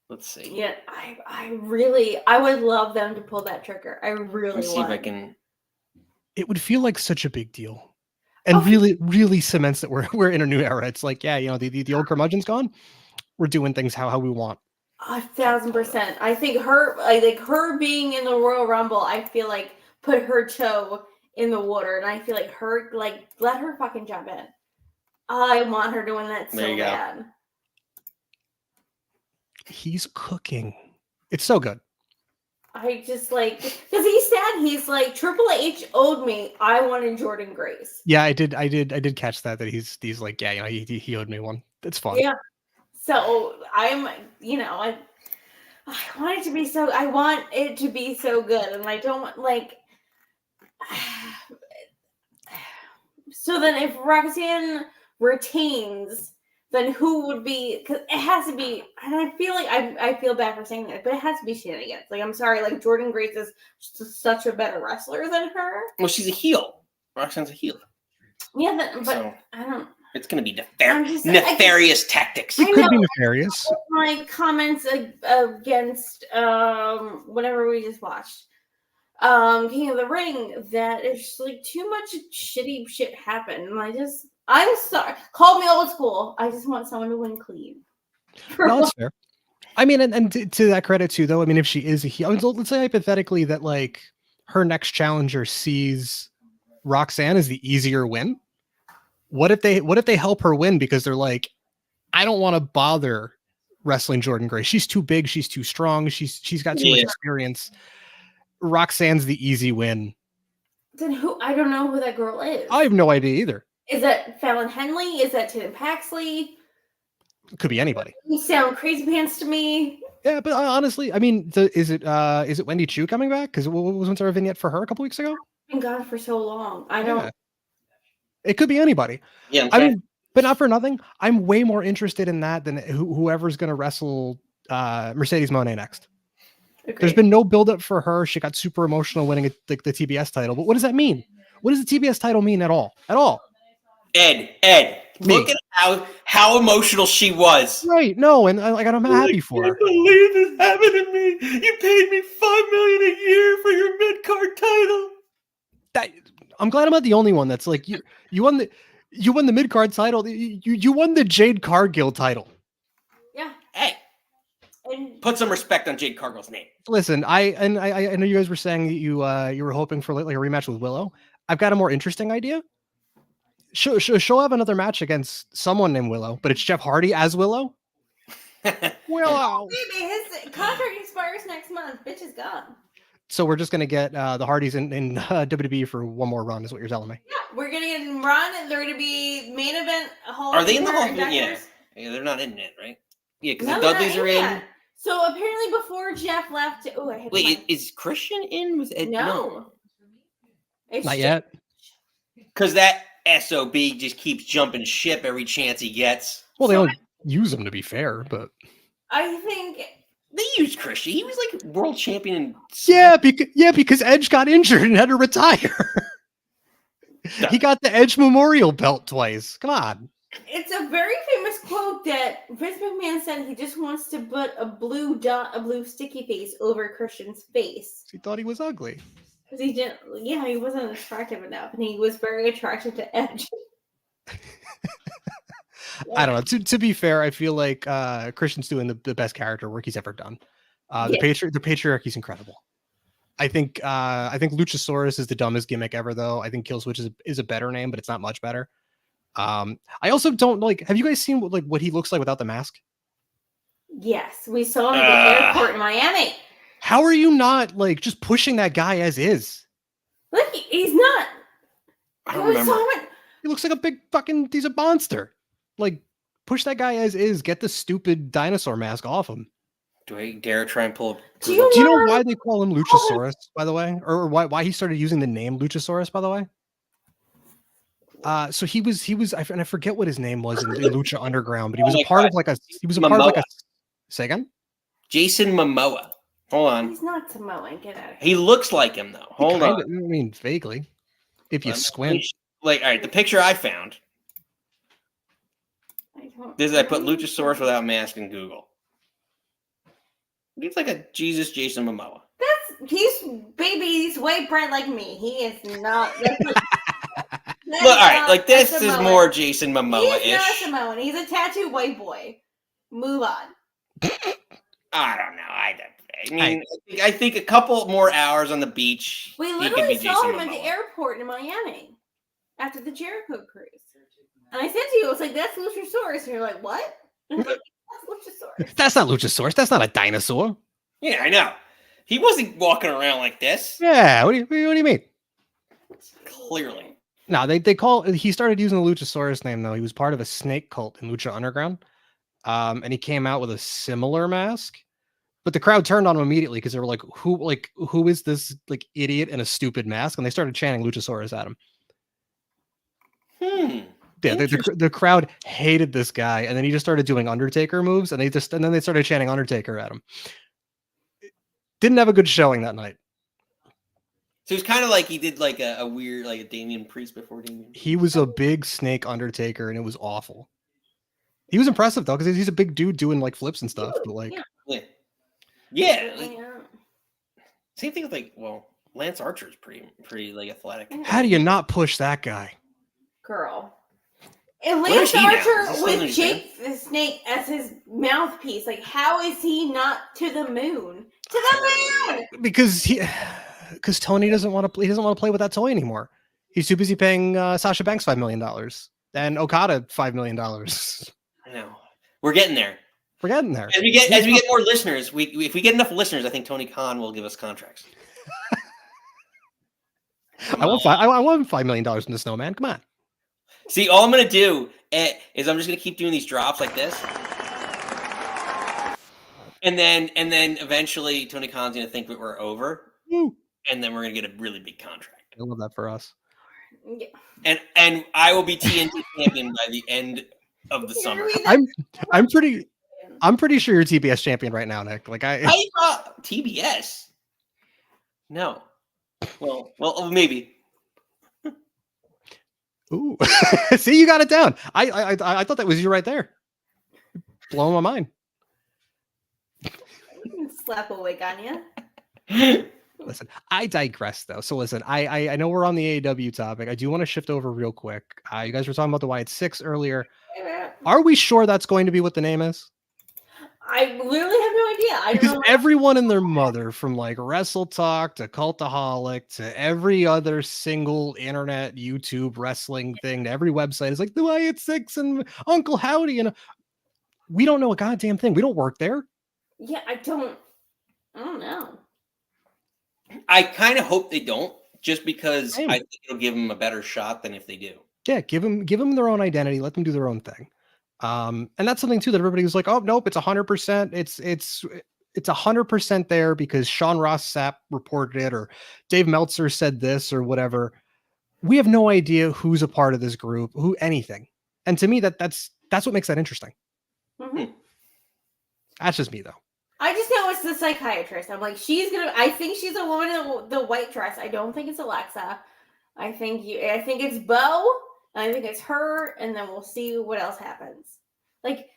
A: Let's see.
B: Yeah, I would love them to pull that trigger. I really
A: Let's see if I can.
G: It would feel like such a big deal, and really cements that we're in a new era. It's like, yeah, the old curmudgeon's gone. We're doing things how we want.
B: 1,000%. I think her being in the Royal Rumble, I feel like put her toe in the water, and I feel like let her fucking jump in. I want her doing that so bad.
G: He's cooking. It's so good.
B: I just because he's like Triple H owed me. I wanted Jordan Grace.
G: Yeah, I did catch that he's like, yeah, he owed me one. It's fun.
B: Yeah. So I'm, I want it to be so. I want it to be so good, and I don't want So then, if Roxanne retains, then who would be? Because it has to be. And I feel like I feel bad for saying that, but it has to be Shenanigans. Like I'm sorry, like Jordan Grace is such a better wrestler than her.
A: Well, she's a heel. Roxanne's a heel.
B: Yeah, but I don't.
A: It's going to be nefarious tactics.
G: It could be nefarious.
B: My comments against whatever we just watched, King of the Ring, that it's like too much shitty shit happened. And I'm sorry. Call me old school. I just want someone to win clean.
G: No, that's fair. I mean, and to that credit too, though. I mean, if she is a heel, let's say hypothetically that like her next challenger sees Roxanne as the easier win. What if they help her win because they're like, I don't want to bother wrestling Jordan Grace. She's too big. She's too strong. She's got too much experience. Roxanne's the easy win.
B: Then who? I don't know who that girl is.
G: I have no idea either.
B: Is that Fallon Henley? Is that Tatum Paxley?
G: It could be anybody.
B: You sound crazy pants to me.
G: Yeah, but honestly, I mean, is it Wendy Chu coming back? Because wasn't there a vignette for her a couple weeks ago?
B: Been gone for so long. I don't.
G: It could be anybody.
A: Yeah,
G: I mean, but not for nothing. I'm way more interested in that than whoever's going to wrestle Mercedes Mone next. Agreed. There's been no buildup for her. She got super emotional winning the TBS title. But what does that mean? What does the TBS title mean at all? At all?
A: Ed, Look at how emotional she was.
G: Right? No, and I'm happy for her.
A: I can't believe this happened to me. You paid me $5 million a year for your mid-card title.
G: I'm glad I'm not the only one that's like you won the mid-card title. You won the Jade Cargill title.
B: Yeah.
A: Hey,
B: And
A: put some respect on Jade Cargill's name.
G: Listen, I know you guys were saying that you were hoping for like a rematch with Willow. I've got a more interesting idea. She'll have another match against someone named Willow, but it's Jeff Hardy as Willow. Willow.
B: baby, his contract expires next month. Bitch is gone.
G: So we're just gonna get the Hardys in WWE for one more run, is what you're telling me.
B: Yeah, we're gonna get run, and they're gonna be main event.
A: Are they in the Hall? Yeah, they're not in it, right? Yeah, because the Dudleys are in.
B: Yet. So apparently, before Jeff left,
A: wait, is Christian in with Ed?
B: No,
G: Not yet.
A: Because that SOB just keeps jumping ship every chance he gets.
G: Well, they don't use him, to be fair, but
B: I think
A: they used Christian. He was like world champion.
G: Because Edge got injured and had to retire. He got the Edge Memorial belt twice. Come on.
B: it's a very famous quote that Vince McMahon said he just wants to put a blue sticky face over Christian's face.
G: He thought he was ugly.
B: Because he didn't, he wasn't attractive enough, and he was very attracted to Edge.
G: I don't know. To be fair, I feel like Christian's doing the best character work he's ever done. The patriarchy's incredible. I think Luchasaurus is the dumbest gimmick ever, though. I think Killswitch is a better name, but it's not much better. I also don't like. Have you guys seen what he looks like without the mask?
B: Yes, we saw him at the airport in Miami.
G: How are you not like just pushing that guy as is?
B: Look, he's not.
A: I don't remember.
G: He looks like a big fucking. He's a monster. Like, push that guy as is. Get the stupid dinosaur mask off him.
A: Do I dare try and pull?
B: Do you
G: know why they call him Luchasaurus, by the way, or why he started using the name Luchasaurus, by the way? So he was, and I forget what his name was in Lucha Underground, but he was a part of like a. Say again.
A: Jason Momoa. Hold on.
B: He's not Samoan. Get out of here.
A: He looks like him though. Hold on.
G: I mean, vaguely, if you squint.
A: Like, all right, the picture I found. I put Luchasaurus without mask in Google. He's like a Jesus Jason Momoa.
B: He's white bread like me. He is not.
A: Look, all right, like this is more Jason Momoa-ish.
B: He's not Samoan. He's a tattooed white boy. Move on.
A: I don't know. I think a couple more hours on the beach.
B: We literally saw him at the airport in Miami after the Jericho cruise. And I said to you, I was like, that's Luchasaurus. And you're like, what? And I was like, that's Luchasaurus.
G: That's not Luchasaurus. That's not a dinosaur.
A: Yeah, I know. He wasn't walking around like this.
G: Yeah, what do you mean?
A: Clearly.
G: No, he started using the Luchasaurus name, though. He was part of a snake cult in Lucha Underground. And he came out with a similar mask. But the crowd turned on him immediately because they were like, who is this like idiot in a stupid mask? And they started chanting Luchasaurus at him. Yeah, the crowd hated this guy, and then he just started doing Undertaker moves, and then they started chanting Undertaker at him. Didn't have a good showing that night.
A: So it's kind of like he did like a weird like a Damian Priest before Damian.
G: He was a big snake Undertaker, and it was awful. He was impressive though, because he's a big dude doing like flips and stuff. But like,
A: yeah. Same thing with Lance Archer's pretty like athletic.
G: How do you not push that guy?
B: Girl. And Lance Archer with Jake the Snake as his mouthpiece, like how is he not to the moon? To the moon!
G: Because Tony doesn't want to play. He doesn't want to play with that toy anymore. He's too busy paying Sasha Banks $5 million and Okada $5 million.
A: I know. We're getting there.
G: We're getting there.
A: As we get more listeners, if we get enough listeners, I think Tony Khan will give us contracts.
G: I want $5 million from the Snowman. Come on.
A: See, all I'm gonna do is I'm just gonna keep doing these drops like this, and then eventually Tony Khan's gonna think that we're over, and then we're gonna get a really big contract.
G: I love that for us.
B: Yeah.
A: And I will be TNT champion by the end of the summer.
G: I'm pretty sure you're TBS champion right now, Nick. Like I
A: thought TBS. No. Well, maybe.
G: Ooh, see, you got it down. I thought that was you right there. Blowing my mind.
B: Slap a wig on you.
G: Listen, I digress though. So listen, I know we're on the AEW topic. I do want to shift over real quick. You guys were talking about the Wyatt 6 earlier. Are we sure that's going to be what the name is?
B: I literally have no idea. I
G: Because
B: don't know.
G: everyone and their mother, from like Wrestle Talk to Cultaholic to every other single internet YouTube wrestling thing to every website is like the Wyatt 6 and Uncle Howdy, and we don't know a goddamn thing. We don't work there.
B: Yeah, I don't know.
A: I kind of hope they don't, just because
G: Same.
A: I think it'll give them a better shot than if they do.
G: Yeah, give them their own identity. Let them do their own thing. And that's something too that everybody was like, oh nope, it's 100%. It's 100% there because Sean Ross Sapp reported it, or Dave Meltzer said this, or whatever. We have no idea who's a part of this group, who anything. And to me, that's what makes that interesting.
B: Mm-hmm.
G: That's just me though.
B: I just know it's the psychiatrist. I'm like, I think she's a woman in the white dress. I don't think it's Alexa. I think it's Bo. And I think it's her. And then we'll see what else happens. Like,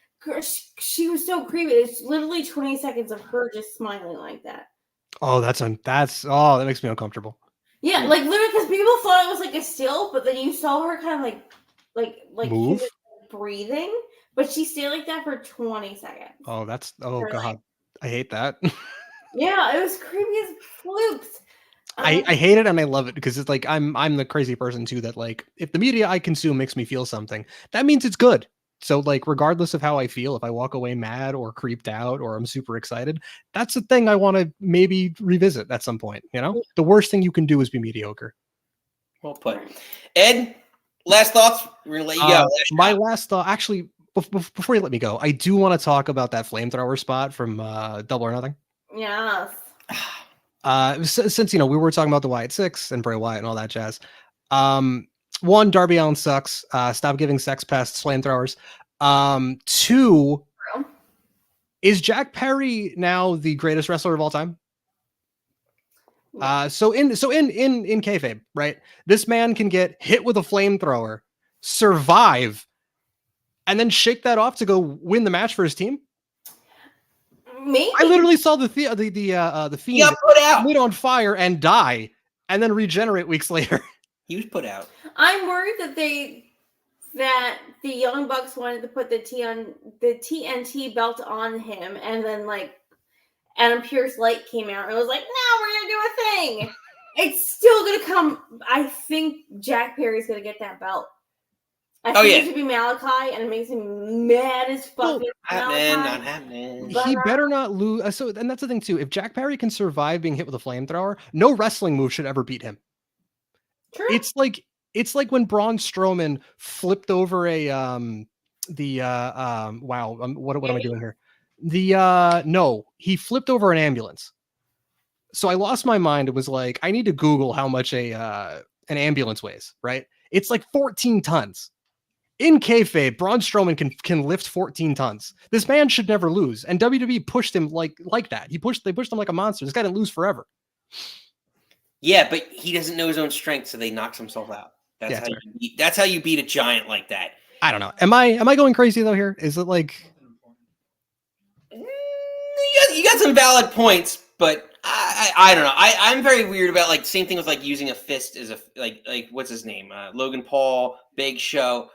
B: she was so creepy. It's literally 20 seconds of her just smiling like that.
G: Oh, that makes me uncomfortable.
B: Yeah, like literally, because people thought it was like a still, but then you saw her kind of like
G: Move?
B: breathing, but she stayed like that for 20 seconds.
G: Oh,
B: Or,
G: God.
B: like,
G: I hate that.
B: yeah, it was creepy as floops.
G: I hate it and I love it because it's like I'm the crazy person too that like if the media I consume makes me feel something, that means it's good. So like regardless of how I feel, if I walk away mad or creeped out or I'm super excited, that's the thing I want to maybe revisit at some point. You know, the worst thing you can do is be mediocre.
A: Well put. Ed, last thoughts? We're gonna let you go.
G: My last thought, actually, before you let me go, I do want to talk about that flamethrower spot from Double or Nothing.
B: Yes.
G: Since we were talking about the Wyatt 6 and Bray Wyatt and all that jazz. One, Darby Allin sucks. Stop giving sex pests flamethrowers. Two, is Jack Perry now the greatest wrestler of all time? So in kayfabe, right? This man can get hit with a flamethrower, survive, and then shake that off to go win the match for his team.
B: Maybe.
G: I literally saw the Fiend
A: put out,
G: lit on fire and die, and then regenerate weeks later.
A: He was put out.
B: I'm worried that the Young Bucks wanted to put the TNT belt on him, and then like Adam Pearce Light came out and it was like, no, we're gonna do a thing. It's still gonna come. I think Jack Perry's gonna get that belt. I think it should be Malachi, and it makes him mad as fuck.
A: Not happening.
G: He better not lose. And that's the thing too. If Jack Perry can survive being hit with a flamethrower, no wrestling move should ever beat him.
B: True.
G: It's like when Braun Strowman flipped over what am I doing here? He flipped over an ambulance. So I lost my mind. It was like, I need to Google how much an ambulance weighs, right? It's like 14 tons. In kayfabe, Braun Strowman can lift 14 tons. This man should never lose. And WWE pushed him like that. They pushed him like a monster. This guy didn't lose forever.
A: Yeah, but he doesn't know his own strength, so they knocks himself out. That's how you beat a giant like that.
G: I don't know. Am I going crazy though here? Is it like
A: you got some valid points, but I don't know. I'm very weird about like same thing with like using a fist as a like what's his name? Logan Paul, Big Show.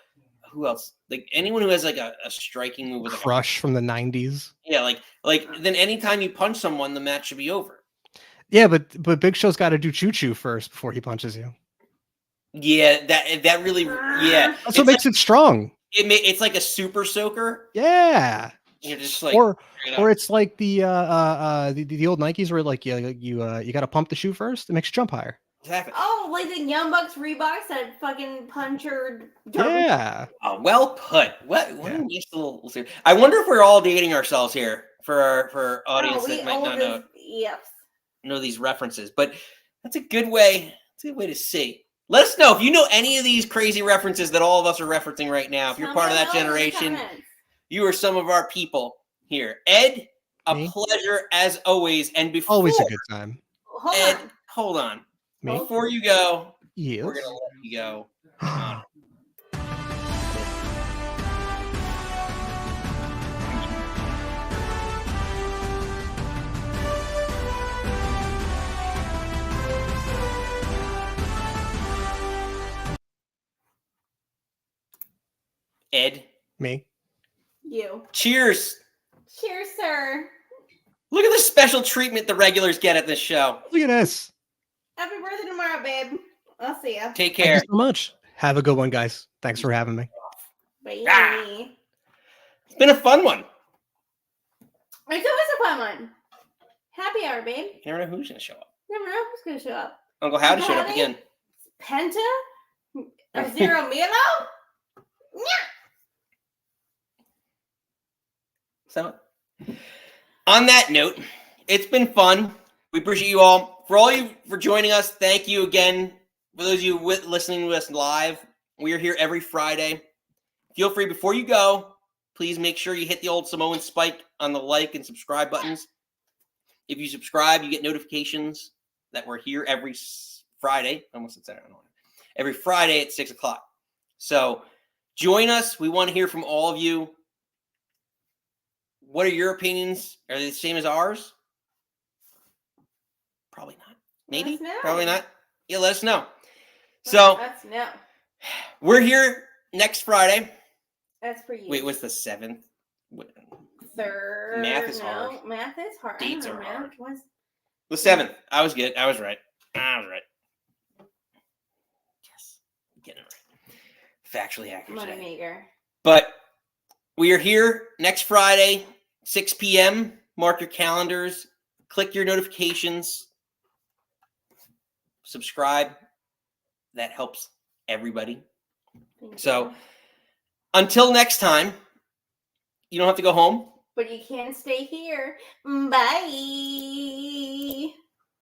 A: Who else? Like anyone who has like a striking move with
G: Crush from the 90s.
A: Yeah, like then anytime you punch someone, the match should be over.
G: Yeah, but Big Show's got to do choo-choo first before he punches you.
A: Yeah, that really
G: That's what makes it strong.
A: It's like a super soaker.
G: Yeah.
A: You're just like
G: or it's like the old Nikes where like you got to pump the shoe first. It makes you jump higher.
A: Exactly.
B: Oh, like the Young Bucks Reeboks that fucking puncher.
G: Yeah.
A: Oh, well put. What a nice little. I wonder if we're all dating ourselves here for our audience that might not know these references. But that's a good way. That's a good way to see. Let us know if you know any of these crazy references that all of us are referencing right now. If you're part of that generation, you are some of our people here. Ed, a pleasure as always. And before
G: always a good time.
A: Ed, hold on.
G: Me?
A: Before you go,
G: Yes.
A: we're gonna let you go. Ed,
G: Me.
B: You.
A: cheers.
B: Cheers, sir.
A: Look at the special treatment the regulars get at this show.
G: Look at this.
B: Happy birthday tomorrow, babe. I'll see ya.
A: Take
G: Thank you
A: care.
G: so much. Have a good one, guys. Thanks for having me.
B: Bye.
A: Ah. It's been a fun one.
B: It's always a fun one. Happy hour, babe.
A: You never know who's gonna show up.
B: Never know who's gonna show up.
A: Uncle Howdy
B: Uncle
A: showed up
B: Howdy?
A: again.
B: Penta? A Zero Milo?
A: So, on that note, it's been fun. We appreciate you all. For all you for joining us, thank you again. For those of you listening to us live, we are here every Friday. Feel free, before you go, please make sure you hit the old Samoan spike on the like and subscribe buttons. If you subscribe, you get notifications that we're here every Friday. Almost at Saturday. Every Friday at 6 o'clock. So join us. We want to hear from all of you. What are your opinions? Are they the same as ours? Probably not. Maybe.
B: Let us know.
A: Probably not. Yeah, let us know. So
B: Let us know.
A: we're here next Friday.
B: That's for you.
A: Wait, what's the 7th?
B: Third.
A: Math is hard.
B: Math is hard.
A: Dates
B: I don't
A: are
B: know,
A: hard.
B: math was-
A: The 7th. I was good. I was right. Yes. Getting it right. Factually accurate.
B: Moneymaker.
A: But we are here next Friday, 6 p.m. Mark your calendars. Click your notifications. Subscribe. That helps everybody.
B: Thank
A: So
B: you.
A: until next time, you don't have to go home.
B: But you can stay here. Bye.